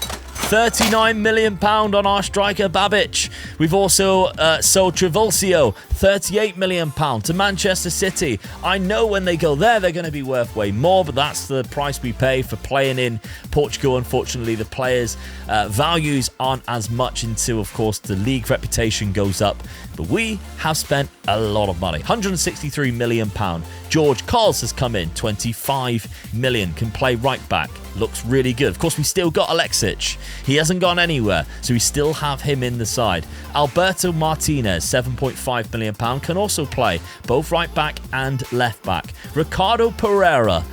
Speaker 1: £39 million on our striker Babic. We've also sold Trivolcio, £38 million to Manchester City. I know when they go there, they're going to be worth way more, but that's the price we pay for playing in Portugal. Unfortunately, the players' values aren't as much until, of course, the league reputation goes up. But we have spent a lot of money, £163 million. George Coles has come in, £25 million, can play right back. Looks really good. Of course, we still got Alexic. He hasn't gone anywhere, so we still have him in the side. Alberto Martinez, £7.5 million, can also play both right back and left back. Ricardo Pereira.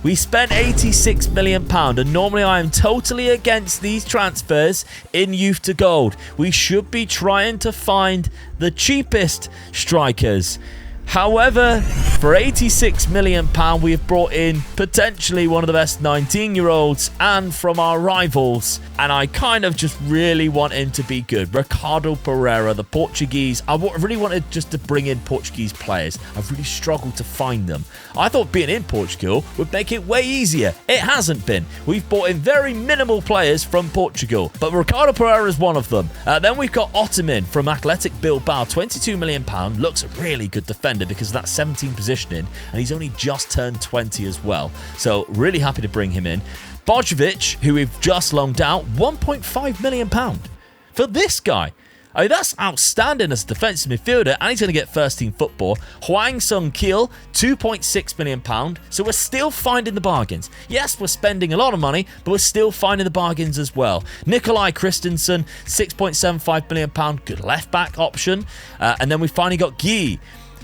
Speaker 1: We spent £86 million, and normally I am totally against these transfers in Youth to Gold. We should be trying to find the cheapest strikers. However, for £86 million, we have brought in potentially one of the best 19-year-olds and from our rivals. And I kind of just really want him to be good. Ricardo Pereira, the Portuguese. I really wanted just to bring in Portuguese players. I've really struggled to find them. I thought being in Portugal would make it way easier. It hasn't been. We've brought in very minimal players from Portugal, but Ricardo Pereira is one of them. Then we've got Ottoman from Athletic Bilbao, £22 million. Looks a really good defender because of that 17 positioning, and he's only just turned 20 as well. So really happy to bring him in. Bojovic, who we've just loaned out, £1.5 million for this guy. I mean, that's outstanding as a defensive midfielder, and he's going to get first-team football. Hwang Sung Kil, £2.6 million. So we're still finding the bargains. Yes, we're spending a lot of money, but we're still finding the bargains as well. Nikolai Christensen, £6.75 million, good left-back option. And then we finally got Guy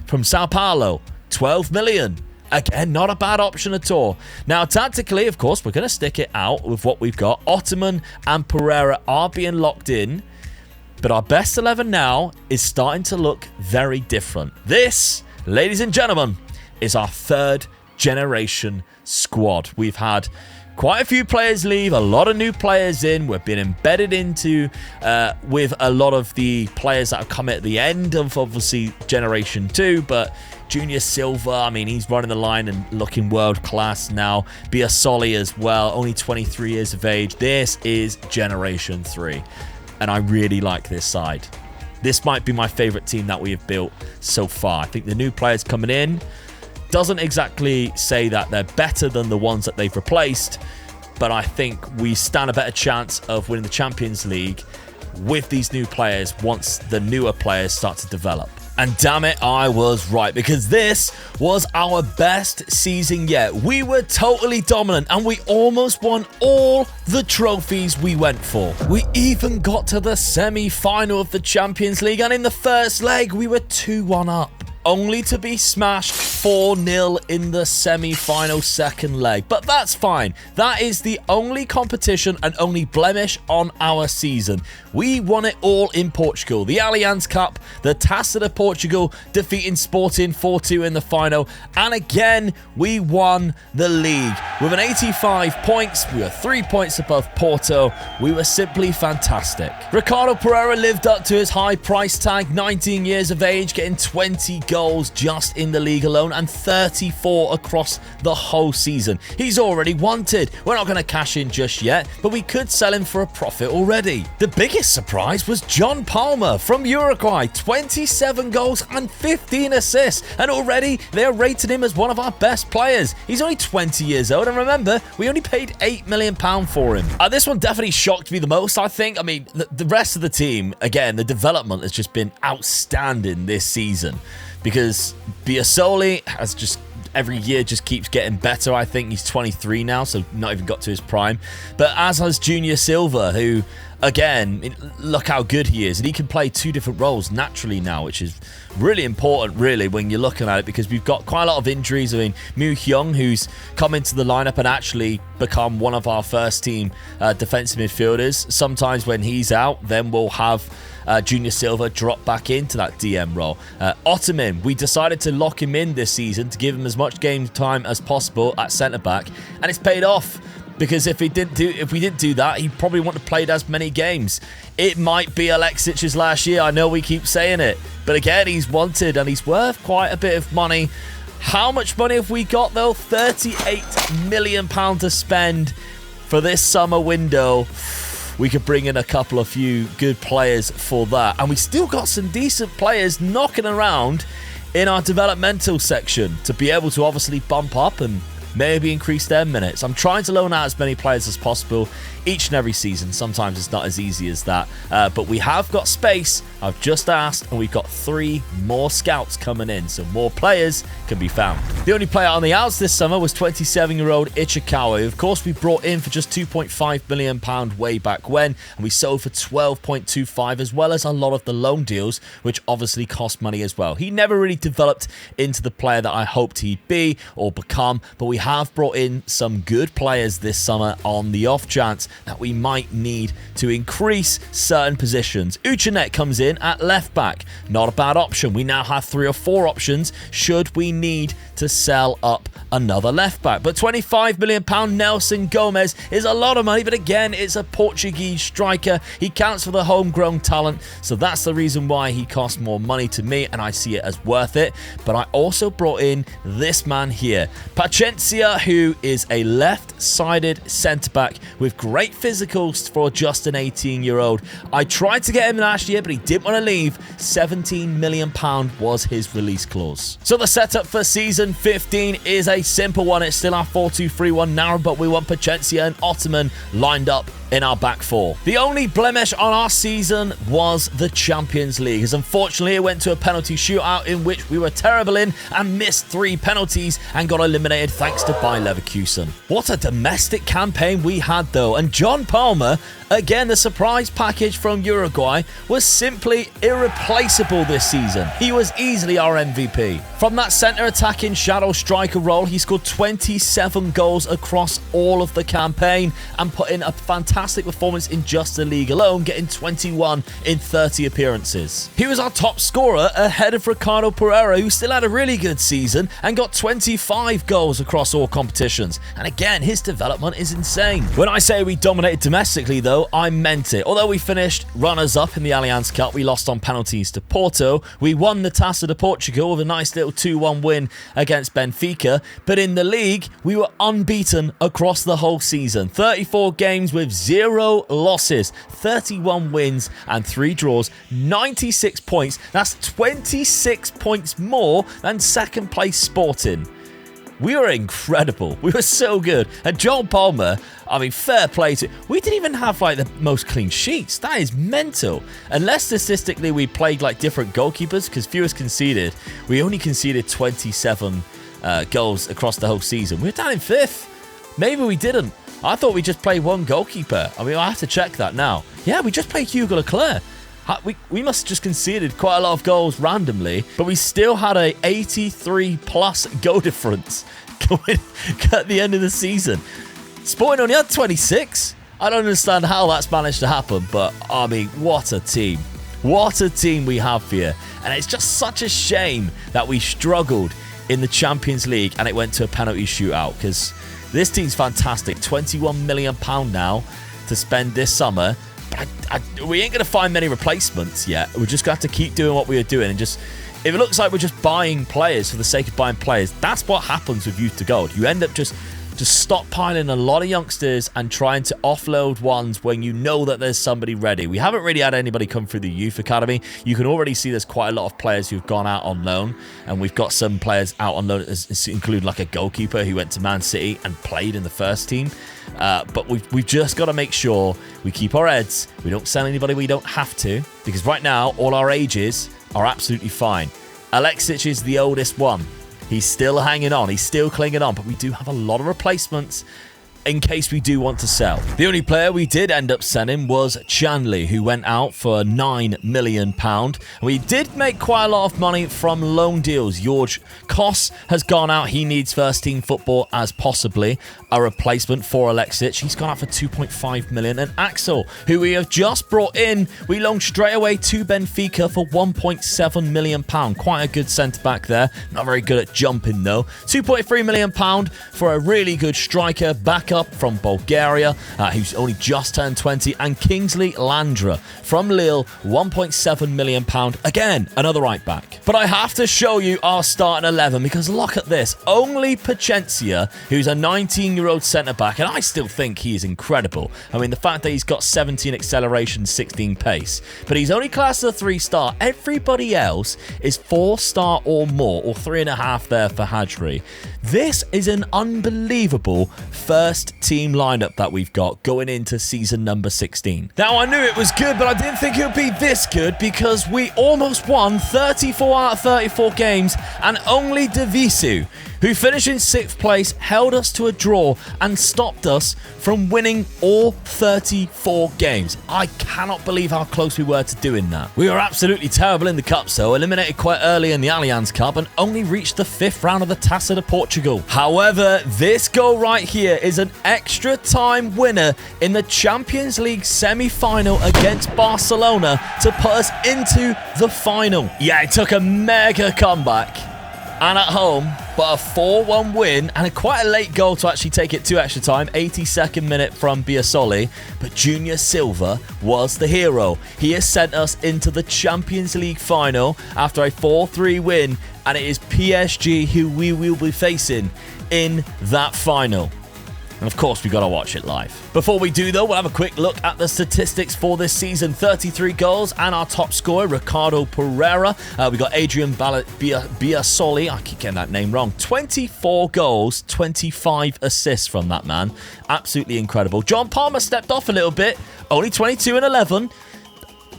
Speaker 1: from Sao Paulo, £12 million. Again, not a bad option at all. Now, tactically, of course, we're going to stick it out with what we've got. Ottoman and Pereira are being locked in. But our best 11 now is starting to look very different. This, ladies and gentlemen, is our third generation squad. We've had quite a few players leave, a lot of new players in. We've been embedded into with a lot of the players that have come at the end of, obviously, Generation 2. But Junior Silva, I mean, he's running the line and looking world class now. Biasoli as well, only 23 years of age. This is Generation 3. And I really like this side. This might be my favorite team that we have built so far. I think the new players coming in doesn't exactly say that they're better than the ones that they've replaced, but I think we stand a better chance of winning the Champions League with these new players once the newer players start to develop. And damn it, I was right, because this was our best season yet. We were totally dominant and we almost won all the trophies we went for. We even got to the semi-final of the Champions League, and in the first leg, we were 2-1 up, only to be smashed 4-0 in the semi-final second leg. But that's fine. That is the only competition and only blemish on our season. We won it all in Portugal. The Allianz Cup, the Taça de Portugal, defeating Sporting 4-2 in the final. And again, we won the league. With an 85 points, we were 3 points above Porto. We were simply fantastic. Ricardo Pereira lived up to his high price tag, 19 years of age, getting 20 goals just in the league alone and 34 across the whole season. He's already wanted. We're not going to cash in just yet, but we could sell him for a profit already. The biggest surprise was John Palmer from Uruguay, 27 goals and 15 assists, and already they're rating him as one of our best players. He's only 20 years old, and remember, we only paid £8 million for him. This one definitely shocked me the most, I think. I mean, the rest of the team, again, the development has just been outstanding this season, because Biasoli has just every year just keeps getting better. I think he's 23 now, so not even got to his prime. But as has Junior Silva, who, again, look how good he is. And he can play two different roles naturally now, which is really important, really, when you're looking at it, because we've got quite a lot of injuries. I mean, Mu Hyung, who's come into the lineup and actually become one of our first team defensive midfielders. Sometimes when he's out, then we'll have Junior Silva drop back into that DM role. Ottoman, we decided to lock him in this season to give him as much game time as possible at centre-back, and it's paid off. Because if we didn't do that, he probably wouldn't have played as many games. It might be Alexic's last year. I know we keep saying it. But again, he's wanted and he's worth quite a bit of money. How much money have we got, though? £38 million to spend for this summer window. We could bring in a few good players for that. And we still got some decent players knocking around in our developmental section to be able to obviously bump up and maybe increase their minutes. I'm trying to loan out as many players as possible each and every season. Sometimes it's not as easy as that, but we have got space. I've just asked, and we've got 3 more scouts coming in, so more players can be found. The only player on the outs this summer was 27-year-old Ichikawa, who of course we brought in for just £2.5 million way back when, and we sold for 12.25, as well as a lot of the loan deals, which obviously cost money as well. He never really developed into the player that I hoped he'd be or become, but we have brought in some good players this summer on the off chance that we might need to increase certain positions. Uchanet comes in at left back. Not a bad option. We now have 3 or 4 options should we need to sell up another left back. But £25 million Nelson Gomez is a lot of money, but again, it's a Portuguese striker. He counts for the homegrown talent, so that's the reason why he costs more money to me, and I see it as worth it. But I also brought in this man here, Paciencia, who is a left-sided centre-back with great physicals for just an 18-year-old. I tried to get him last year, but he didn't want to leave. £17 million was his release clause. So the setup for season 15 is a simple one. It's still our 4-2-3-1 now, but we want Paciencia and Ottoman lined up in our back 4. The only blemish on our season was the Champions League, as unfortunately it went to a penalty shootout in which we were terrible in and missed 3 penalties and got eliminated thanks to Bayer Leverkusen. What a domestic campaign we had though, and John Palmer, again the surprise package from Uruguay, was simply irreplaceable this season. He was easily our MVP. From that centre attacking shadow striker role, he scored 27 goals across all of the campaign and put in a fantastic performance in just the league alone, getting 21 in 30 appearances. He was our top scorer ahead of Ricardo Pereira, who still had a really good season and got 25 goals across all competitions. And again, his development is insane. When I say we dominated domestically though, I meant it. Although we finished runners-up in the Allianz Cup, we lost on penalties to Porto. We won the Taça de Portugal with a nice little 2-1 win against Benfica. But in the league, we were unbeaten across the whole season. 34 games with 0 losses, 31 wins and 3 draws, 96 points. That's 26 points more than second place Sporting. We were incredible. We were so good. And John Palmer, I mean, fair play to... We didn't even have, like, the most clean sheets. That is mental. Unless statistically we played, like, different goalkeepers, because fewest conceded. We only conceded 27 goals across the whole season. We were down in 5th. Maybe we didn't. I thought we just played one goalkeeper. I mean, I have to check that now. Yeah, we just played Hugo Leclerc. We must have just conceded quite a lot of goals randomly, but we still had a 83+ goal difference going at the end of the season. Sporting only had 26. I don't understand how that's managed to happen, but I mean, what a team. What a team we have here. And it's just such a shame that we struggled in the Champions League and it went to a penalty shootout, because this team's fantastic. £21 million now to spend this summer. But we ain't going to find many replacements yet. We're just going to have to keep doing what we are doing. And just, if it looks like we're just buying players for the sake of buying players, that's what happens with Youth to Gold. You end up just stockpiling a lot of youngsters and trying to offload ones when you know that there's somebody ready. We haven't really had anybody come through the youth academy. You can already see there's quite a lot of players who've gone out on loan, and we've got some players out on loan, including like a goalkeeper who went to Man City and played in the first team. But we've just got to make sure we keep our heads. We don't sell anybody we don't have to, because right now all our ages are absolutely fine. Alexic is the oldest one. He's still hanging on. He's still clinging on. But we do have a lot of replacements in case we do want to sell. The only player we did end up selling was Chanley, who went out for £9 million. And we did make quite a lot of money from loan deals. George Koss has gone out. He needs first team football as possibly a replacement for Alexic. He's gone out for £2.5 million. And Axel, who we have just brought in, we loaned straight away to Benfica for £1.7 million. Quite a good centre-back there. Not very good at jumping, though. £2.3 million for a really good striker backup from Bulgaria, who's only just turned 20, and Kingsley Landra from Lille, £1.7 million. Again, another right back. But I have to show you our starting 11, because look at this. Only Pachencia, who's a 19-year-old centre-back, and I still think he is incredible. I mean, the fact that he's got 17 acceleration, 16 pace, but he's only classed as a 3-star. Everybody else is 4-star or more, or 3.5 there for Hadri. This is an unbelievable first team lineup that we've got going into season number 16. Now, I knew it was good, but I didn't think it would be this good, because we almost won 34 out of 34 games, and only Devisu, who finished in 6th place, held us to a draw and stopped us from winning all 34 games. I cannot believe how close we were to doing that. We were absolutely terrible in the Cup, so eliminated quite early in the Allianz Cup and only reached the 5th round of the Taça de Portugal. However, this goal right here is an extra time winner in the Champions League semi-final against Barcelona to put us into the final. Yeah, it took a mega comeback and at home, but a 4-1 win and quite a late goal to actually take it to extra time, 82nd minute from Biasoli. But Junior Silva was the hero. He has sent us into the Champions League final after a 4-3 win, and it is PSG who we will be facing in that final. And of course, we've got to watch it live. Before we do, though, we'll have a quick look at the statistics for this season. 33 goals, and our top scorer, Ricardo Pereira. We got Adrian Biasoli. I keep getting that name wrong. 24 goals, 25 assists from that man. Absolutely incredible. John Palmer stepped off a little bit. Only 22 and 11.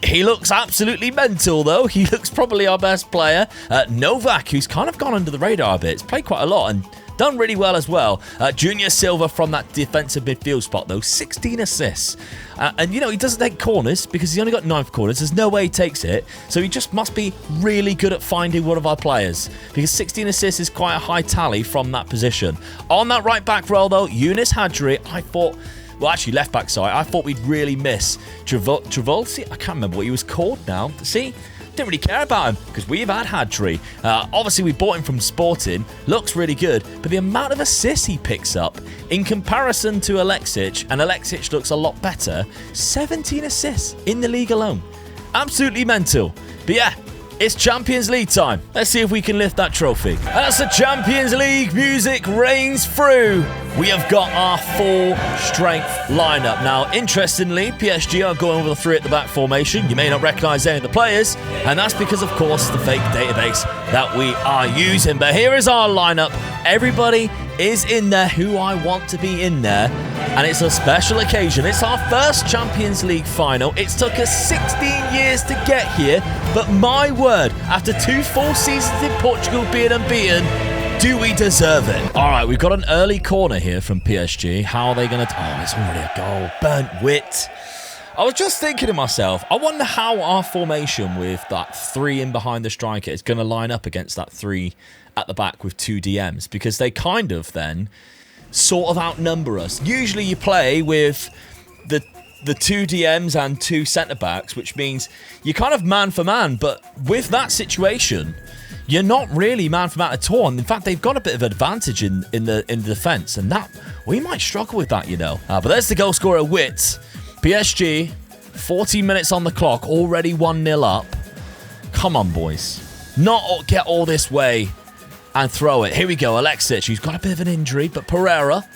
Speaker 1: He looks absolutely mental, though. He looks probably our best player. Novak, who's kind of gone under the radar a bit. He's played quite a lot and done really well as well. Junior Silva from that defensive midfield spot, though, 16 assists. And, you know, he doesn't take corners because he's only got 9 corners. There's no way he takes it. So he just must be really good at finding one of our players, because 16 assists is quite a high tally from that position. On that right back role, though, Younes Hadri, I thought... Well, actually, left back side, I thought we'd really miss Travolsi. I can't remember what he was called now. See? Didn't really care about him because we've had Hadri. Obviously, we bought him from Sporting. Looks really good. But the amount of assists he picks up in comparison to Alexic, and Alexic looks a lot better, 17 assists in the league alone. Absolutely mental. But yeah, It's Champions League time. Let's see if we can lift that trophy. As the Champions League music rains through, we have got our full-strength lineup. Now, interestingly, PSG are going with a 3 at the back formation. You may not recognise any of the players, and that's because, of course, the fake database that we are using. But here is our lineup. Everybody is in there who I want to be in there, and it's a special occasion. It's our first Champions League final. It's took us 16 years to get here, but my word, after 2 full seasons in Portugal being unbeaten, do we deserve it? All right, we've got an early corner here from PSG. How are they going to... Oh, it's already a goal. Burnt wit. I was just thinking to myself, I wonder how our formation with that 3 in behind the striker is going to line up against that 3 at the back with 2 DMs, because they kind of then sort of outnumber us. Usually you play with the 2 DMs and 2 centre-backs, which means you're kind of man for man, but with that situation, you're not really man for man at all. And in fact, they've got a bit of advantage in the defence, and that we might struggle with that, you know. But there's the goal scorer, Witt. PSG, 14 minutes on the clock, already 1-0 up. Come on, boys. Not get all this way and throw it. Here we go, Alexic, who's got a bit of an injury, but Pereira,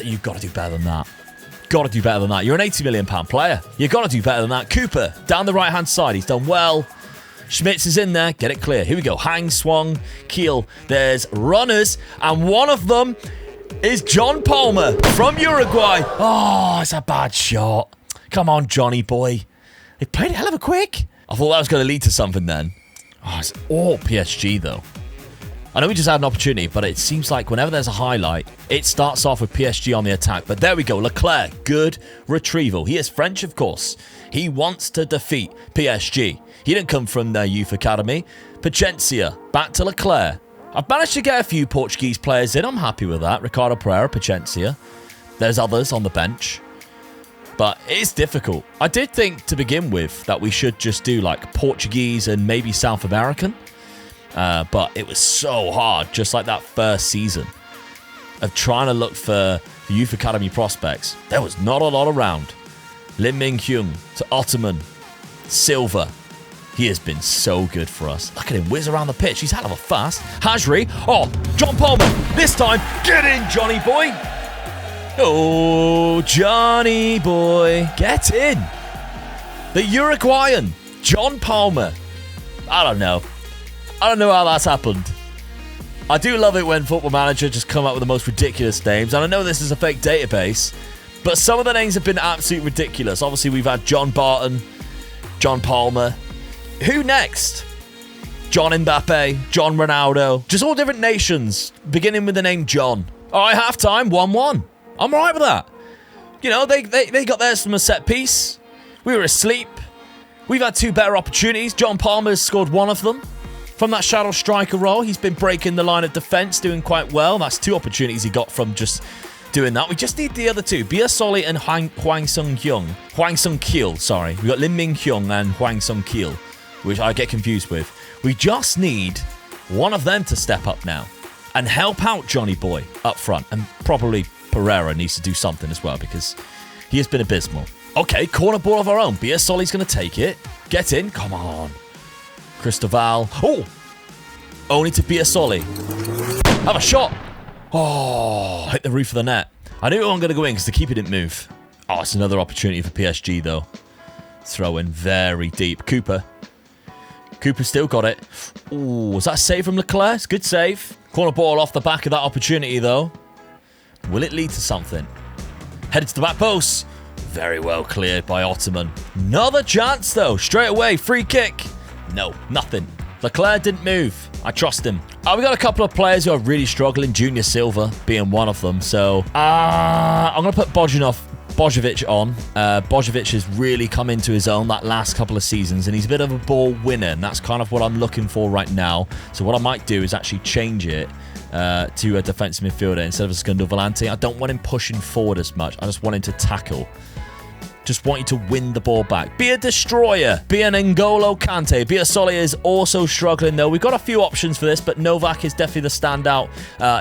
Speaker 1: you've got to do better than that. Got to do better than that. You're an £80 million player. You've got to do better than that. Cooper, down the right-hand side. He's done well. Schmitz is in there. Get it clear. Here we go. Hang Swung, Kiel. There's runners, and one of them is John Palmer from Uruguay. Oh, it's a bad shot. Come on, Johnny boy. They played it hell of a quick. I thought that was going to lead to something then. Oh, it's all PSG, though. I know we just had an opportunity, but it seems like whenever there's a highlight, it starts off with PSG on the attack. But there we go. Leclerc, good retrieval. He is French, of course. He wants to defeat PSG. He didn't come from their youth academy. Pacencia, back to Leclerc. I've managed to get a few Portuguese players in. I'm happy with that. Ricardo Pereira, Pacencia. There's others on the bench. But it's difficult. I did think to begin with that we should just do like Portuguese and maybe South American. But it was so hard, just like that first season, of trying to look for the youth academy prospects. There was not a lot around. Lim Min Hyung to Ottoman. Silva. He has been so good for us. Look at him whiz around the pitch. He's hell of a fast. Hajri. Oh, John Palmer. This time, get in, Johnny boy. Oh, Johnny boy. Get in. The Uruguayan, John Palmer. I don't know how that's happened. I do love it when Football Manager just come up with the most ridiculous names. And I know this is a fake database, but some of the names have been absolutely ridiculous. Obviously, we've had John Barton, John Palmer. Who next? John Mbappe, John Ronaldo. Just all different nations, beginning with the name John. All right, half-time, 1-1. I'm all right with that. You know, they got theirs from a set piece. We were asleep. We've had 2 better opportunities. John Palmer's scored 1 of them. From that shadow striker role, he's been breaking the line of defence, doing quite well. That's 2 opportunities he got from just doing that. We just need the other 2. Biasoli and Hwang Sung Kiel, sorry. We got Lim Min Hyung and Hwang Sung Kiel, which I get confused with. We just need one of them to step up now and help out Johnny boy up front. And probably Pereira needs to do something as well, because he has been abysmal. Okay, corner ball of our own. Biasoli's going to take it. Get in. Come on. Cristobal. Oh! Only to Biasoli. Have a shot. Oh, hit the roof of the net. I knew it wasn't going to go in because the keeper didn't move. Oh, it's another opportunity for PSG, though. Throw in very deep. Cooper still got it. Oh, was that a save from Leclerc? It's a good save. Corner ball off the back of that opportunity, though. Will it lead to something? Headed to the back post. Very well cleared by Ottoman. Another chance, though. Straight away. Free kick. No, nothing. Leclerc didn't move. I trust him. We got a couple of players who are really struggling. Junior Silva being one of them. So, I'm going to put Bojovic on. Bojovic has really come into his own that last couple of seasons, and he's a bit of a ball winner, and that's kind of what I'm looking for right now. So what I might do is actually change it to a defensive midfielder instead of a Segundo Volante. I don't want him pushing forward as much. I just want him to tackle. Just want you to win the ball back. Be a destroyer. Be an N'Golo Kante. Biasoli is also struggling, though. We've got a few options for this, but Novak is definitely the standout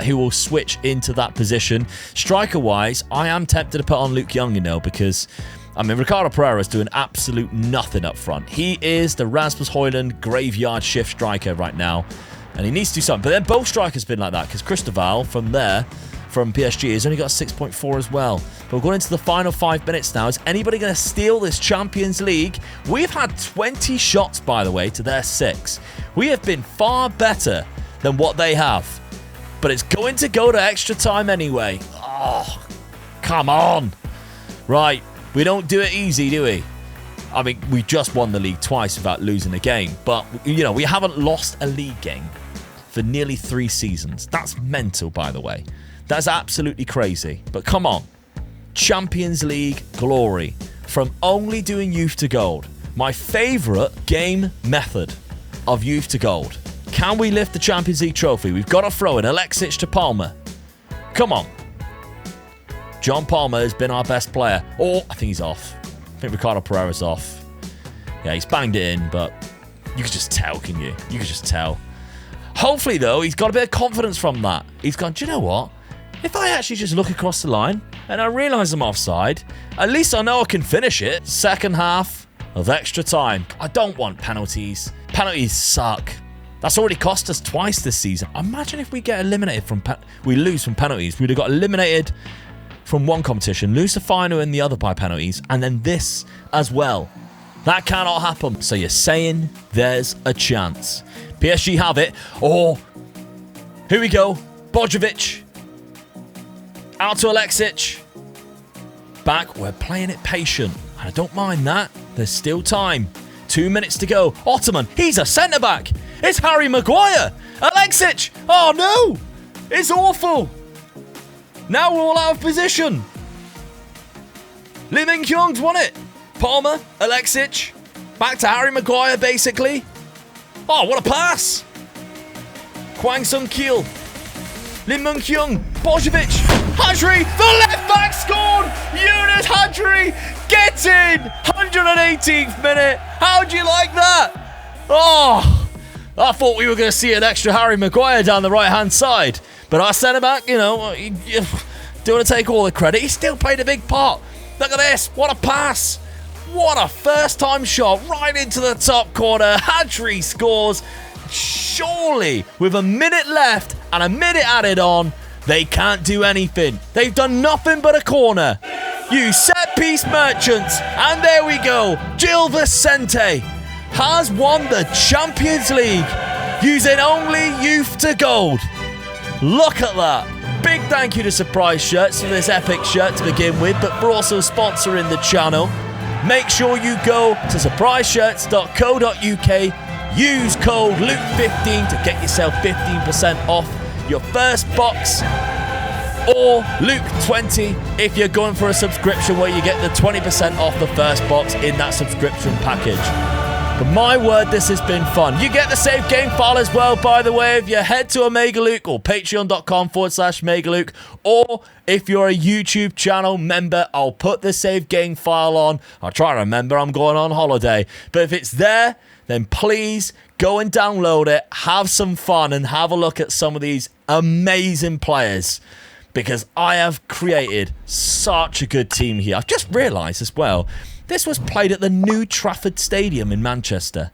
Speaker 1: who will switch into that position. Striker-wise, I am tempted to put on Luke Young, you know, because I mean, Ricardo Pereira is doing absolute nothing up front. He is the Rasmus Højlund graveyard shift striker right now, and he needs to do something. But then both strikers have been like that, because Cristobal from PSG has only got 6.4 as well. But we're going into the final 5 minutes now. Is anybody going to steal this Champions League? We've had 20 shots, by the way, to their 6. We have been far better than what they have. But it's going to go to extra time anyway. Oh, come on. Right. We don't do it easy, do we? I mean, we just won the league twice without losing a game. But, you know, we haven't lost a league game for nearly 3 seasons. That's mental, by the way. That's absolutely crazy. But come on. Champions League glory from only doing Youth to Gold. My favourite game method of Youth to Gold. Can we lift the Champions League trophy? We've got to throw in Alexic to Palmer. Come on. John Palmer has been our best player. Oh, I think he's off. I think Ricardo Pereira's off. Yeah, he's banged it in, but you can just tell, can you? You can just tell. Hopefully, though, he's got a bit of confidence from that. He's gone, do you know what? If I actually just look across the line and I realise I'm offside, at least I know I can finish it. Second half of extra time. I don't want penalties. Penalties suck. That's already cost us twice this season. Imagine if we get eliminated from... we lose from penalties. We'd have got eliminated from one competition, lose the final in the other by penalties, and then this as well. That cannot happen. So you're saying there's a chance. PSG have it. Oh, here we go. Bojovic. Out to Alexic. Back. We're playing it patient. I don't mind that. There's still time. 2 minutes to go. Ottoman. He's a centre-back. It's Harry Maguire. Alexic. Oh, no. It's awful. Now we're all out of position. Lee Min-kyung's won it. Palmer, Alexic. Back to Harry Maguire, basically. Oh, what a pass. Kwang Sung-kil. Lee Min-kyung. Bojovic. Hadri. The left back scored. Yunus Hadri. Get in. 118th minute. How'd you like that? Oh, I thought we were going to see an extra Harry Maguire down the right-hand side. But our centre-back, you know, don't want to take all the credit. He still played a big part. Look at this. What a pass. What a first-time shot right into the top corner. Hadri scores. Surely, with a minute left and a minute added on, they can't do anything. They've done nothing but a corner. You set-piece merchants. And there we go. Gil Vicente has won the Champions League using only Youth to Gold. Look at that. Big thank you to Surprise Shirts for this epic shirt to begin with, but for also sponsoring the channel. Make sure you go to surpriseshirts.co.uk, use code Luke15 to get yourself 15% off your first box, or Luke20 if you're going for a subscription where you get the 20% off the first box in that subscription package. But my word, this has been fun. You get the save game file as well, by the way, if you head to OmegaLuke or patreon.com/MegaLuke, or if you're a YouTube channel member, I'll put the save game file on. I'll try to remember, I'm going on holiday. But if it's there, then please go and download it, have some fun, and have a look at some of these amazing players. Because I have created such a good team here. I've just realised as well, this was played at the New Trafford Stadium in Manchester.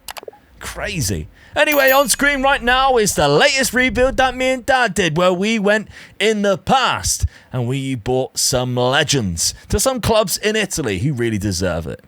Speaker 1: Crazy. Anyway, on screen right now is the latest rebuild that me and Dad did, where we went in the past and we bought some legends to some clubs in Italy who really deserve it.